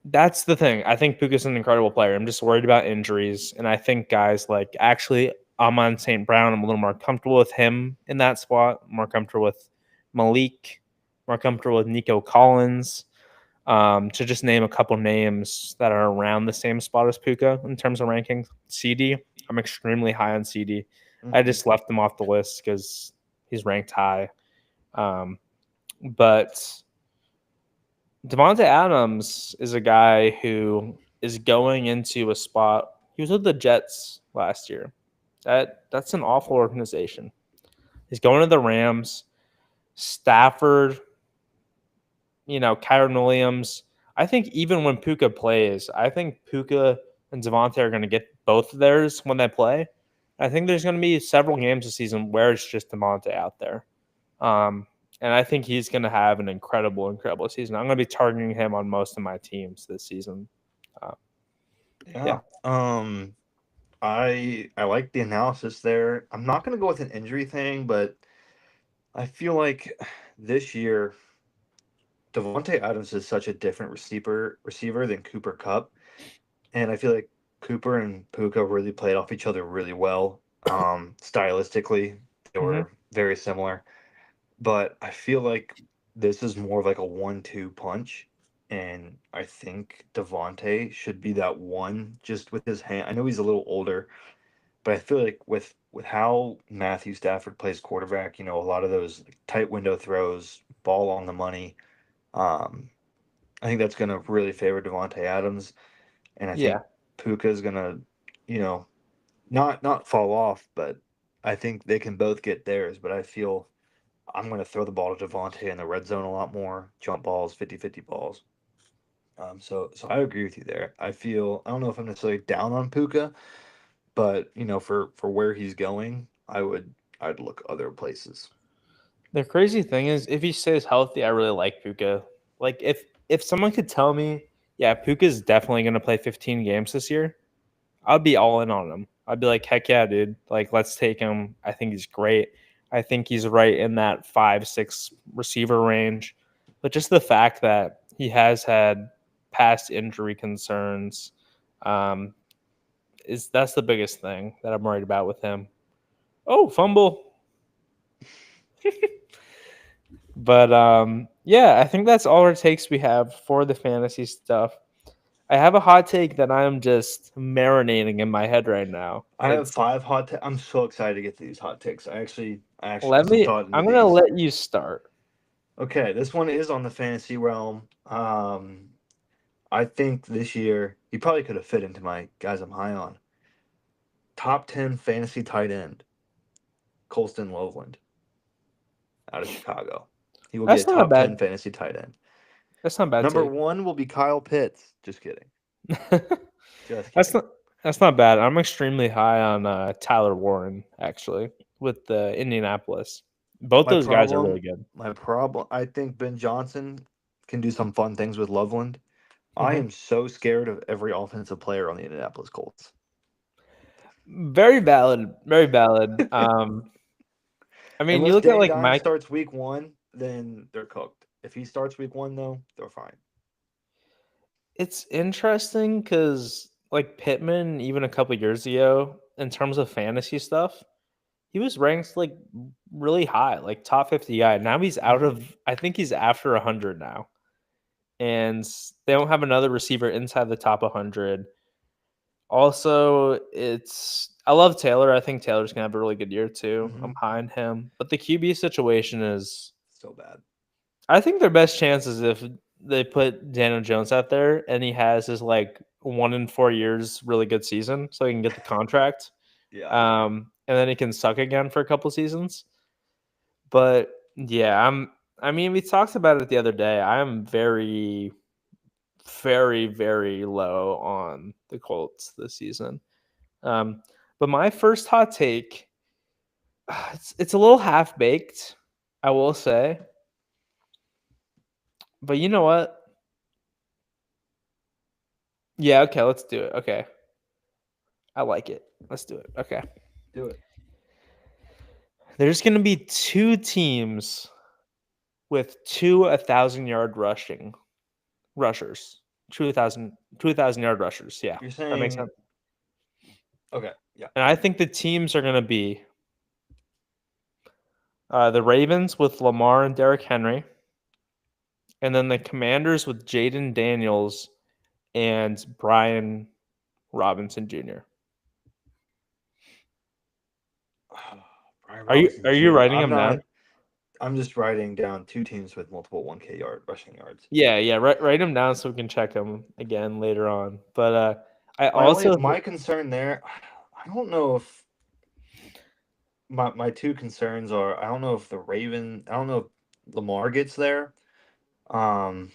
That's the thing. I think Puka's an incredible player. I'm just worried about injuries, and I think guys like actually Amon St. Brown, I'm a little more comfortable with him in that spot, more comfortable with Malik, more comfortable with Nico Collins. To just name a couple names that are around the same spot as Puka in terms of rankings. CD, I'm extremely high on CD. I just left him off the list because he's ranked high. But Davante Adams is a guy who is going into a spot. He was with the Jets last year. That's an awful organization. He's going to the Rams. Stafford, Kyron Williams. I think even when Puka plays, I think Puka and Davante are going to get both of theirs when they play. I think there's going to be several games this season where it's just DeVonta out there. And I think he's going to have an incredible season. I'm going to be targeting him on most of my teams this season. Yeah. I like the analysis there. I'm not going to go with an injury thing, but I feel like this year Davante Adams is such a different receiver than Cooper Kupp, and I feel like Cooper and Puka really played off each other really well. Stylistically, they Mm-hmm. were very similar, but I feel like this is more of like a 1-2 punch, and I think Davante should be that one just with his hand. I know he's a little older, but I feel like with how Matthew Stafford plays quarterback, a lot of those tight window throws, ball on the money. Um, I think that's going to really favor Davante Adams, and I Yeah. think Puka is going to, you know, not fall off, but I think they can both get theirs. But I feel I'm going to throw the ball to Davante in the red zone a lot more, jump balls, 50-50 balls. So I agree with you there. I don't know if I'm necessarily down on Puka, but for where he's going, I'd look other places. The crazy thing is, if he stays healthy, I really like Puka. Like if someone could tell me, yeah, Puka's definitely going to play 15 games this year, I'd be all in on him. I'd be like, heck yeah, dude. Like, let's take him. I think he's great. I think he's right in that 5-6 receiver range. But just the fact that he has had past injury concerns, um, that's the biggest thing that I'm worried about with him. Oh, fumble. But yeah, I think that's all it takes we have for the fantasy stuff. I have a hot take that I'm just marinating in my head right now. I have 5 hot takes. I'm so excited to get to these hot takes. I actually put some thought into I'm gonna these. let you start. Okay, this one is on the fantasy realm. I think this year he probably could have fit into my guys I'm high on. Top 10 fantasy tight end, Colston Loveland, out of Chicago. He will be a That's not a top 10 bad. fantasy tight end. That's not a bad Number take. 1 will be Kyle Pitts. Just kidding. Just that's kidding. not that's not bad. I'm extremely high on Tyler Warren actually with Indianapolis. Both My those guys are really problem, good. I think Ben Johnson can do some fun things with Loveland. I Hmm. am so scared of every offensive player on the Indianapolis Colts. Very valid. Very valid. I mean, you Unless look at Danny like Dimes Mike. starts week 1, then they're cooked. If he starts week 1, though, they're fine. It's interesting because like Pittman, even a couple years ago, in terms of fantasy stuff, he was ranked like really high, like top 50 guy. Now he's out Mhm. of. I think he's after 100 now, and they don't have another receiver inside the top 100. Also, I love Taylor. I think Taylor's gonna have a really good year too. I'm Mhm. high on him, but the QB situation is. So bad. I think their best chance is if they put Daniel Jones out there and he has his like 1 in 4 years really good season, so he can get the contract, Yeah. and then he can suck again for a couple seasons. But yeah, I mean, we talked about it the other day. I am very, very, very low on the Colts this season. Um, but my first hot take, it's a little half baked, I will say. But you know what? Yeah, okay, let's do it. Okay. I like it. Let's do it. Okay. Do it. There's going to be two teams with 1,000 yard rushers. 2,000 yard rushers. Yeah. You're That makes saying sense. okay. Yeah. And I think the teams are going to be the Ravens with Lamar and Derrick Henry, and then the Commanders with Jaden Daniels and Brian Robinson Jr. Brian Are you Robinson are you Jr. writing them down? I'm just writing down 2 teams with multiple 1K rushing yards. Yeah, yeah. Write them down so we can check them again later on. But I also My concern there, I don't know if my 2 concerns are I don't know if I don't know if Lamar gets there. Um,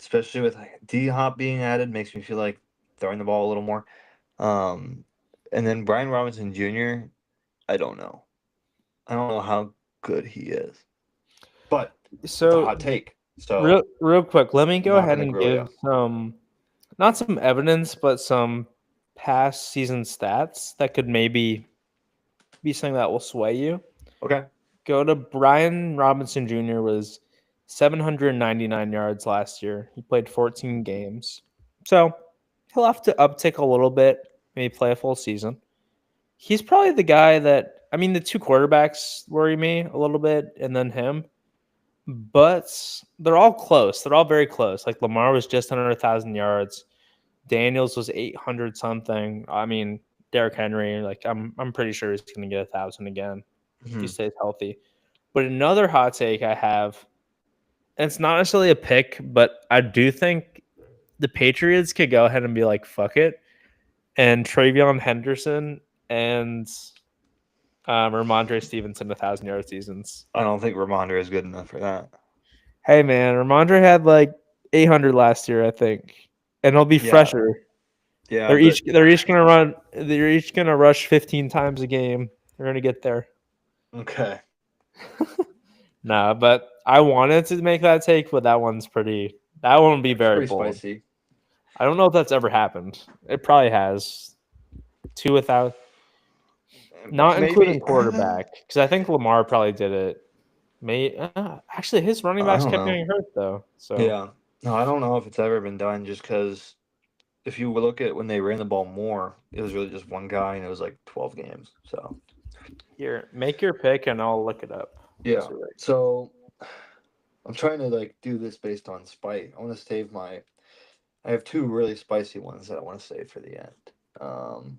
especially with like D Hop being added makes me feel like throwing the ball a little more. And then Brian Robinson Jr., I don't know. I don't know how good he is. But it's a So hot take. So real quick, let me I'm go not ahead gonna and grill give you. some, not some evidence, but some past season stats that could maybe be something that will sway you. Okay. Go to Brian Robinson Jr. was 799 yards last year. He played 14 games. So he'll have to uptick a little bit, maybe play a full season. He's probably the guy that, I mean, the two quarterbacks worry me a little bit, and then him, but they're all close. They're all very close. Like Lamar was just under 1,000 yards. Daniels was 800 something. I mean, Derrick Henry, like I'm pretty sure he's going to get 1,000 again if he Mhm. stays healthy. But another hot take I have, and it's not necessarily a pick, but I do think the Patriots could go ahead and be like, fuck it. And Travion Henderson and Ramondre Stevenson, 1,000 yard seasons. I don't think Ramondre is good enough for that. Hey, man, Ramondre had like 800 last year, I think. And he'll be Yeah. fresher. Yeah, They're but each they're each gonna run. They're each gonna rush 15 times a game. They're gonna get there. okay. Nah, but I wanted to make that take, but that one's pretty. That one would be It's very pretty bold. spicy. I don't know if that's ever happened. It probably has. Two without, not including Maybe quarterback, because I think Lamar probably did it. Actually, his running I backs don't kept know. getting hurt though. So Yeah. No, I don't know if it's ever been done just because if you look at when they ran the ball more, it was really just one guy and it was like 12 games. So, here, make your pick and I'll look it up. yeah. As we wait. So, I'm trying to like do this based on spite. I want to save my I have two really spicy ones that I want to save for the end. Um,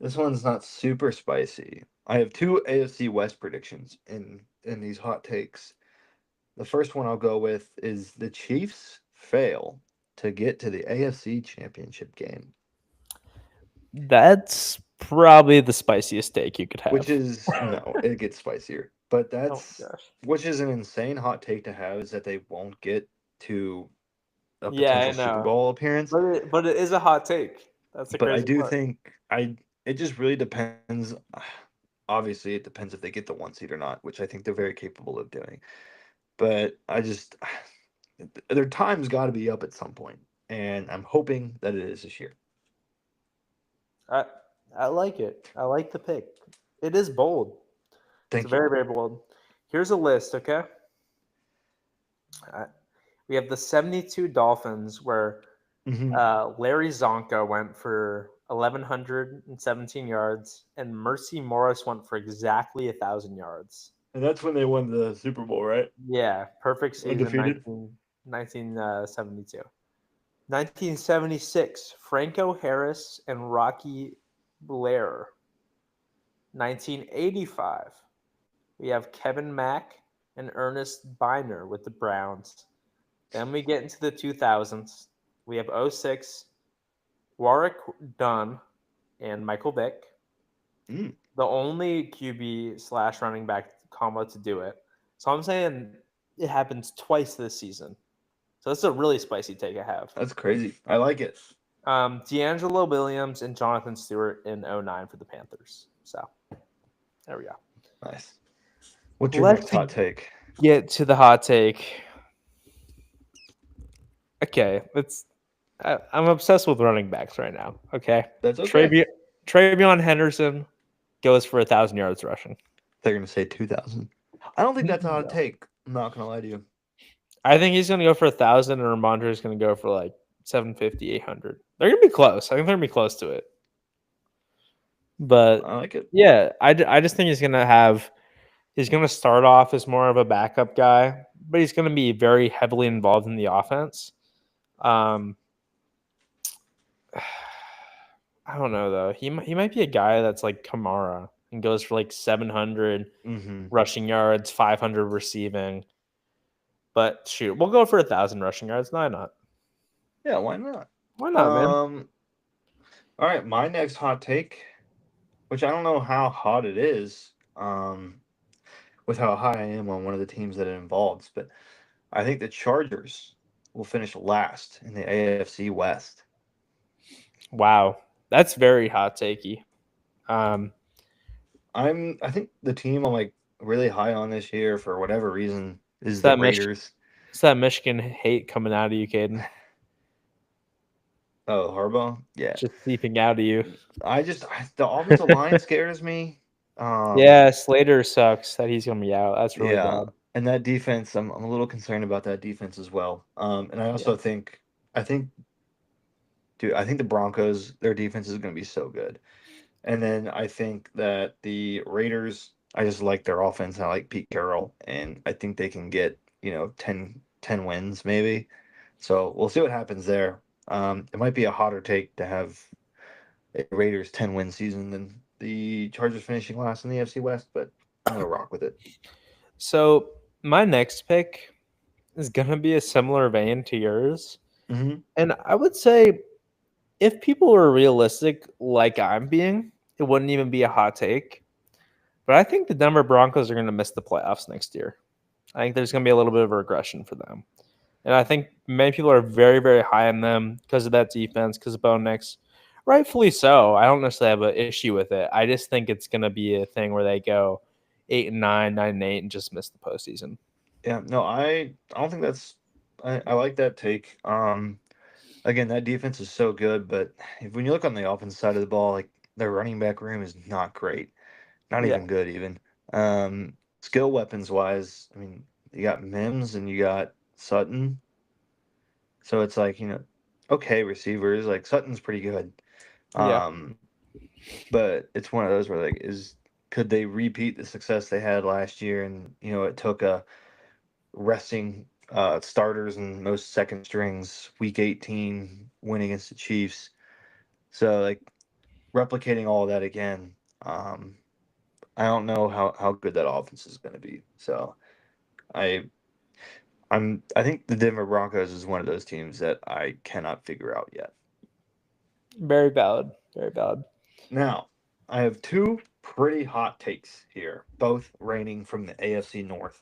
this one's not super spicy. I have two AFC West predictions in these hot takes. The first one I'll go with is the Chiefs fail to get to the AFC Championship game, That's probably the spiciest take you could which have. is no, it gets spicier. But Oh that's gosh. which is an insane hot take to have is that they won't get to a Yeah, I potential Super know. Bowl appearance. But it is a hot take. That's the But I crazy do part. think I it just really depends. Obviously, it depends if they get the one seed or not, which I think they're very capable of doing. But I just their time's got to be up at some point, and I'm hoping that it is this year. I I like it. I like the pick. It is bold. It's Thank you. very, very bold. Here's a list, okay? Uh, we have the 72 Dolphins where Hmm. Larry Zonka went for 1,117 yards, and Mercy Morris went for exactly 1,000 yards. And that's when they won the Super Bowl, right? Yeah, perfect season, Undefeated. 1972. 1976, Franco Harris and Rocky Blair. 1985, we have Kevin Mack and Ernest Biner with the Browns. Then we get into the 2000s. We have '06, Warwick Dunn and Michael Vick, Mm, the only QB slash running back combo to do it. So I'm saying it happens twice this season. So this is a really spicy take I have. that's crazy. I like it. D'Angelo Williams and Jonathan Stewart in '09 for the Panthers. So there we go. Nice. What's your Let's next hot take? get to the hot take. Okay, I'm obsessed with running backs right now. Okay, That's okay. Travion Henderson goes for 1,000 yards rushing. They're gonna say 2,000. I don't think that's a hot No. take. I'm not gonna lie to you. I think he's going to go for 1,000, and Ramondre is going to go for like 750, 800. They're going to be close. I think they're going to be close to it. But I like it. yeah, I just think he's going to start off as more of a backup guy, but he's going to be very heavily involved in the offense. Um, I don't know though. He might be a guy that's like Kamara and goes for like 700 Hmm. rushing yards, 500 receiving. But shoot, we'll go for 1,000 rushing yards. Why not? Yeah, why not? Why not, man? Um. All right, my next hot take, which I don't know how hot it is, with how high I am on one of the teams that it involves, but I think the Chargers will finish last in the AFC West. Wow, that's very hot takey. Um, I think the team I'm like really high on this year for whatever reason it's is the that Raiders. it's that Michigan hate coming out of you, Caden. Oh, Harbaugh? Yeah. Just seeping out of you. The offensive line scares me. Yeah, Slater sucks that he's gonna be out. That's really Yeah, bad. and that defense, I'm a little concerned about that defense as well. And I Yeah. also think I think dude, I think the Broncos, their defense is going to be so good. And then I think that the Raiders, I just like their offense. I like Pete Carroll, and I think they can get, 10 wins maybe. So we'll see what happens there. It might be a hotter take to have a Raiders 10-win season than the Chargers finishing last in the AFC West, but I'm going to rock with it. So my next pick is gonna be a similar vein to yours, Mm-hmm. and I would say if people were realistic, like I'm being, it wouldn't even be a hot take. But I think the Denver Broncos are gonna miss the playoffs next year. I think there's gonna be a little bit of a regression for them. And I think many people are very, very high on them because of that defense, because of Bo Nix. Rightfully so. I don't necessarily have an issue with it. I just think it's going to be a thing where they go 8-9, 9-8, and just miss the postseason. Yeah, no, I don't think I like that take. Again, that defense is so good, but when you look on the offense side of the ball, like their running back room is not great, not Yeah, even good even. Skill weapons wise, I mean, you got Mims and you got Sutton, so it's like okay receivers like Sutton's pretty good, yeah, um, but it's one of those where like could they repeat the success they had last year? And it took a resting starters and most second strings week 18 win against the Chiefs. So like replicating all of that again, um, I don't know how good that offense is going to be. So I I think the Denver Broncos is one of those teams that I cannot figure out yet. very valid. Very valid. Now I have two pretty hot takes here, both reigning from the AFC North.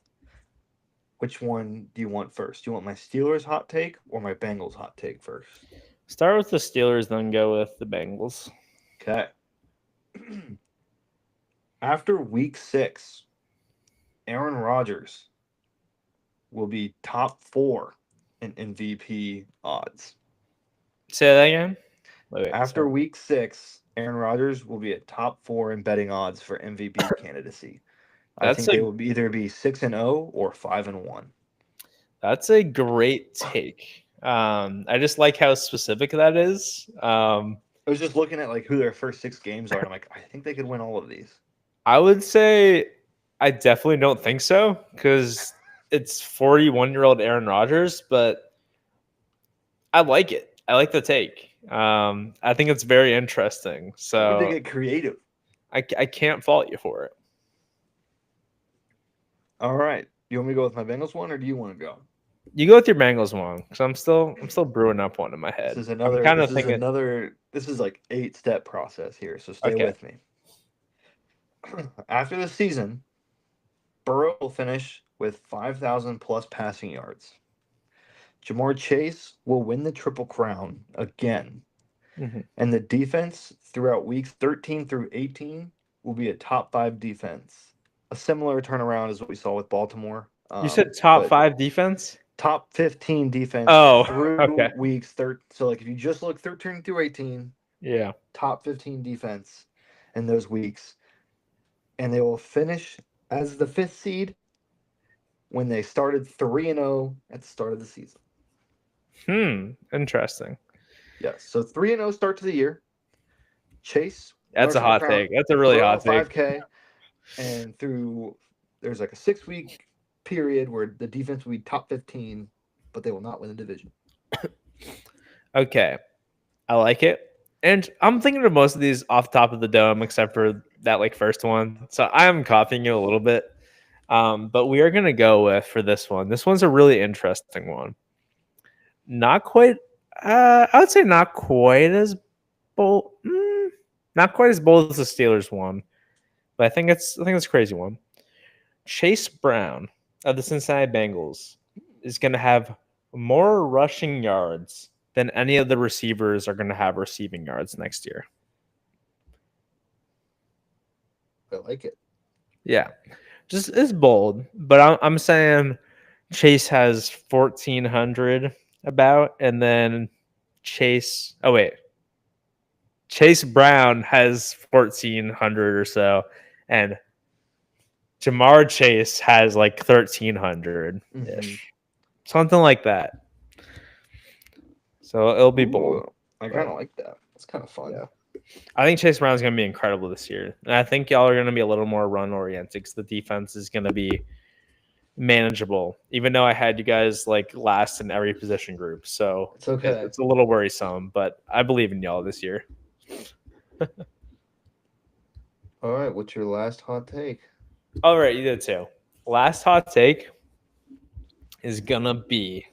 Which one do you want first? Do you want my Steelers hot take or my Bengals hot take first? Start with the Steelers, then go with the Bengals. Okay. After week 6, Aaron Rodgers will be top 4 in MVP odds. Say that again. Wait, After sorry. week 6, Aaron Rodgers will be at top 4 in betting odds for MVP candidacy. I That's think a they will either be 6-0 or 5-1. that's a great take. I just like how specific that is. I was just looking at like who their first 6 games are, and I'm like, I think they could win all of these. I would say I definitely don't think so because it's 41-year-old Aaron Rodgers, but I like it. I like the take. I think it's very interesting. Why would they So get creative? I can't fault you for it. All right. You want me to go with my Bengals one, or do you want to go? You go with your Bengals one because I'm still brewing up one in my This head. is I'm another. kind This of is thinking, another. This is like 8-step process here, so stay okay, with me. After the season, Burrow will finish with 5,000 plus passing yards. Jamar Chase will win the Triple Crown again, mhm. and the defense throughout weeks 13 through 18 will be a top 5 defense. A similar turnaround as what we saw with Baltimore, You said top but 5 defense. top 15 defense Oh, through okay, weeks 13. So like if you just look 13 through 18, yeah. top 15 defense in those weeks, and they will finish as the 5th seed when they started 3-0 at the start of the season. Interesting. Yes, so 3-0 start to the year. Chase That's a Triple hot Crown, take. That's a really Burrow hot take. 5K, and through there's like a 6-week period where the defense will be top 15, but they will not win the division. Okay, I like it. And I'm thinking of most of these off the top of the dome, except for that like first one. So I am copying you a little bit. But we are gonna go with for this one. This one's a really interesting one. Not quite. I would say not quite as bold. Not quite as bold as the Steelers one, but I think it's a crazy one. Chase Brown of the Cincinnati Bengals is gonna have more rushing yards then any of the receivers are going to have receiving yards next year. I like it. Yeah, just it's bold, but I'm saying Chase has 1,400 about, and then Chase. Oh wait, Chase Brown has 1,400 or so, and Jamar Chase has like 1,300 ish, something like that. So it'll be bold. I kind of like that. It's kind of fun. Yeah. I think Chase Brown's going to be incredible this year. And I think y'all are going to be a little more run oriented because the defense is going to be manageable, even though I had you guys like last in every position group. So It's okay. It's a little worrisome, but I believe in y'all this year. All right. What's your last hot take? All right, you did too. Last hot take is going to be.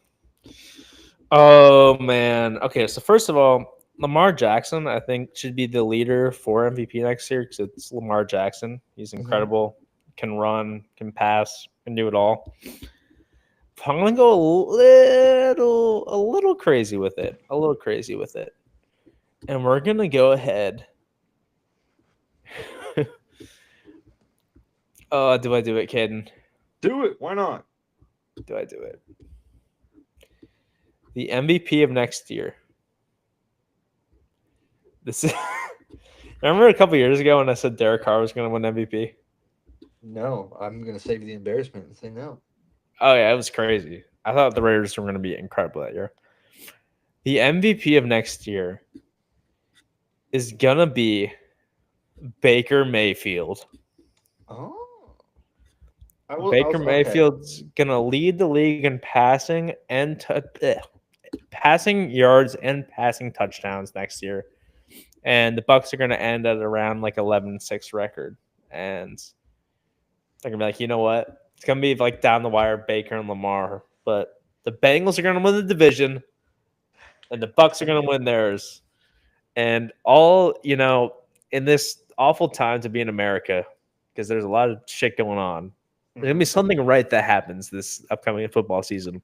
Oh, man. Okay, so first of all, Lamar Jackson, I think, should be the leader for MVP next year because it's Lamar Jackson. He's incredible, can run, can pass, can do it all. I'm gonna go a little crazy with it, and we're gonna go ahead. Do I do it, Caden? Do it. Why not? Do I do it? The MVP of next year. This is. Remember a couple years ago when I said Derek Carr was going to win MVP? No, I'm gonna save the embarrassment and say no. Oh yeah, it was crazy. I thought the Raiders were going to be incredible that year. The MVP of next year is gonna be Baker Mayfield. Oh. Baker Mayfield's gonna lead the league in passing and passing yards and passing touchdowns next year, and the Bucs are gonna end at around like 11-6 record, and they're gonna be like, you know what? It's gonna be like down the wire, Baker and Lamar, but the Bengals are gonna win the division, and the Bucs are gonna win theirs, and all in this awful time to be in America because there's a lot of shit going on. There's gonna be something right that happens this upcoming football season.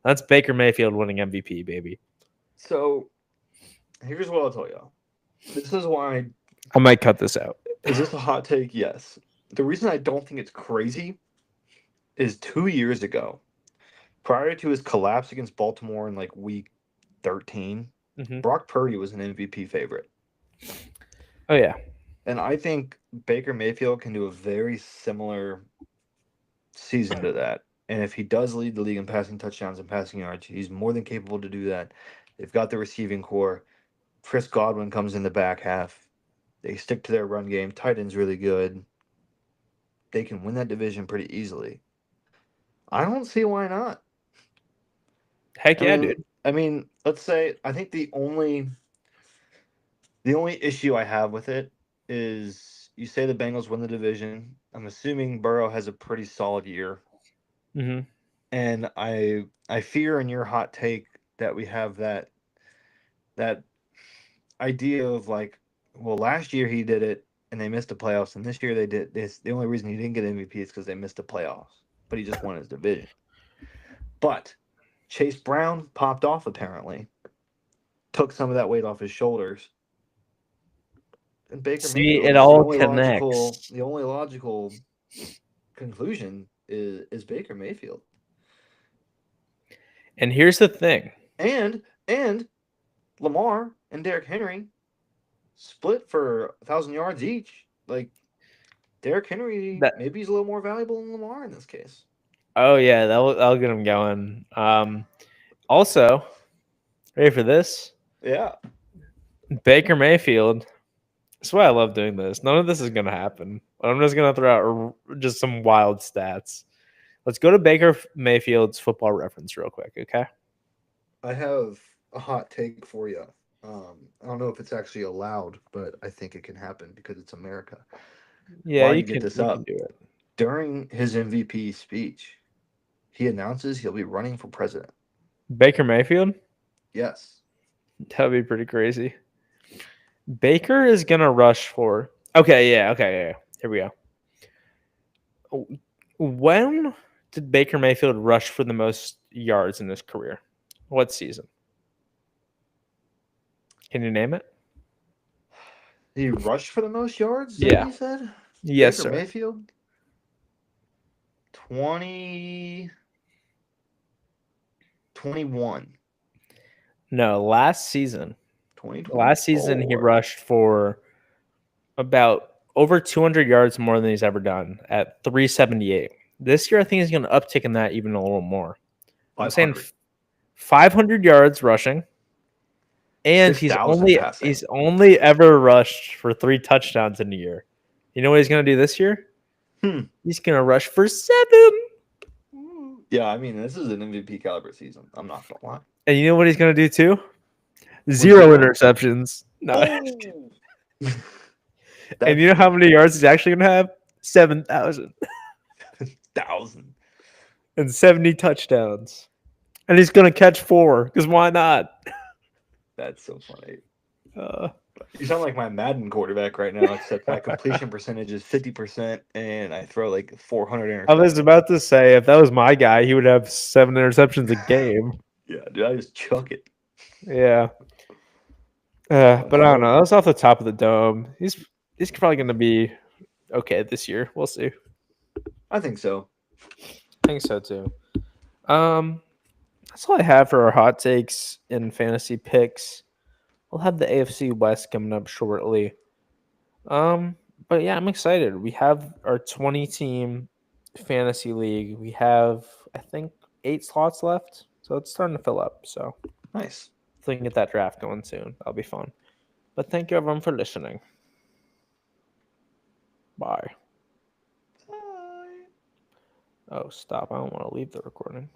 That's Baker Mayfield winning MVP, baby. So, here's what I'll tell y'all. This is why I might cut this out. Is this a hot take? Yes. The reason I don't think it's crazy is 2 years ago, prior to his collapse against Baltimore in like week 13, Brock Purdy was an MVP favorite. Oh yeah. And I think Baker Mayfield can do a very similar season to that. And if he does lead the league in passing touchdowns and passing yards, he's more than capable to do that. They've got the receiving core. Chris Godwin comes in the back half. They stick to their run game. Tight end's really good. They can win that division pretty easily. I don't see why not. Heck yeah, dude. I mean, let's say I think the only issue I have with it is you say the Bengals win the division. I'm assuming Burrow has a pretty solid year. And I fear in your hot take that we have that idea of like, well, last year he did it and they missed the playoffs, and this year they did this. The only reason he didn't get MVP is because they missed the playoffs, but he just won his division. But Chase Brown popped off apparently, took some of that weight off his shoulders. And Baker Mayfield, it all connects. The only logical conclusion is Baker Mayfield. And here's the thing. And Lamar and Derrick Henry split for 1,000 yards each. Like Derrick Henry, maybe he's a little more valuable than Lamar in this case. Oh yeah, that'll get him going. Also, ready for this? Yeah. Baker Mayfield. That's why I love doing this. None of this is gonna happen. I'm just gonna throw out just some wild stats. Let's go to Baker Mayfield's Football Reference real quick, okay? I have a hot take for you. I don't know if it's actually allowed, but I think it can happen because it's America. Yeah, you can do it. During his MVP speech, he announces he'll be running for president. Baker Mayfield? Yes. That'd be pretty crazy. Baker is gonna rush for. Okay. Here we go. When did Baker Mayfield rush for the most yards in his career? What season? Can you name it? He rushed for the most yards. Is that Yeah. what you said? Yes, Baker sir. Mayfield. 20, 21. No, last season. Last season he 2024. rushed for about over 200 yards more than he's ever done at 378. This year, I think he's going to uptick in that even a little more. I'm saying 500. 500 yards rushing, and 6,000 passing. he's only ever rushed for 3 touchdowns in a year. You know what he's going to do this year? He's going to rush for 7. Yeah, I mean, this is an MVP caliber season. I'm not going to lie. And you know what he's going to do too? he 0 do? interceptions. No. Oh! And you know how many yards he's actually going to have? 7,000. 1,000. And 70 touchdowns. And he's going to catch 4 because why not? That's so funny. Uh, You sound like my Madden quarterback right now, except my completion percentage is 50%, and I throw like 400 interceptions. I was about to say, if that was my guy, he would have 7 interceptions a game. Yeah, dude, I just chuck it. Yeah. But I don't know. That's off the top of the dome. He's probably going to be okay this year. We'll see. I think so. I think so too. That's all I have for our hot takes and fantasy picks. We'll have the AFC West coming up shortly. But yeah, I'm excited. We have our 20-team fantasy league. We have, I think, 8 slots left, so it's starting to fill up. So Nice. we can get that draft going soon. That'll be fun. But thank you everyone for listening. Bye. Bye. Oh, stop. I don't want to leave the recording.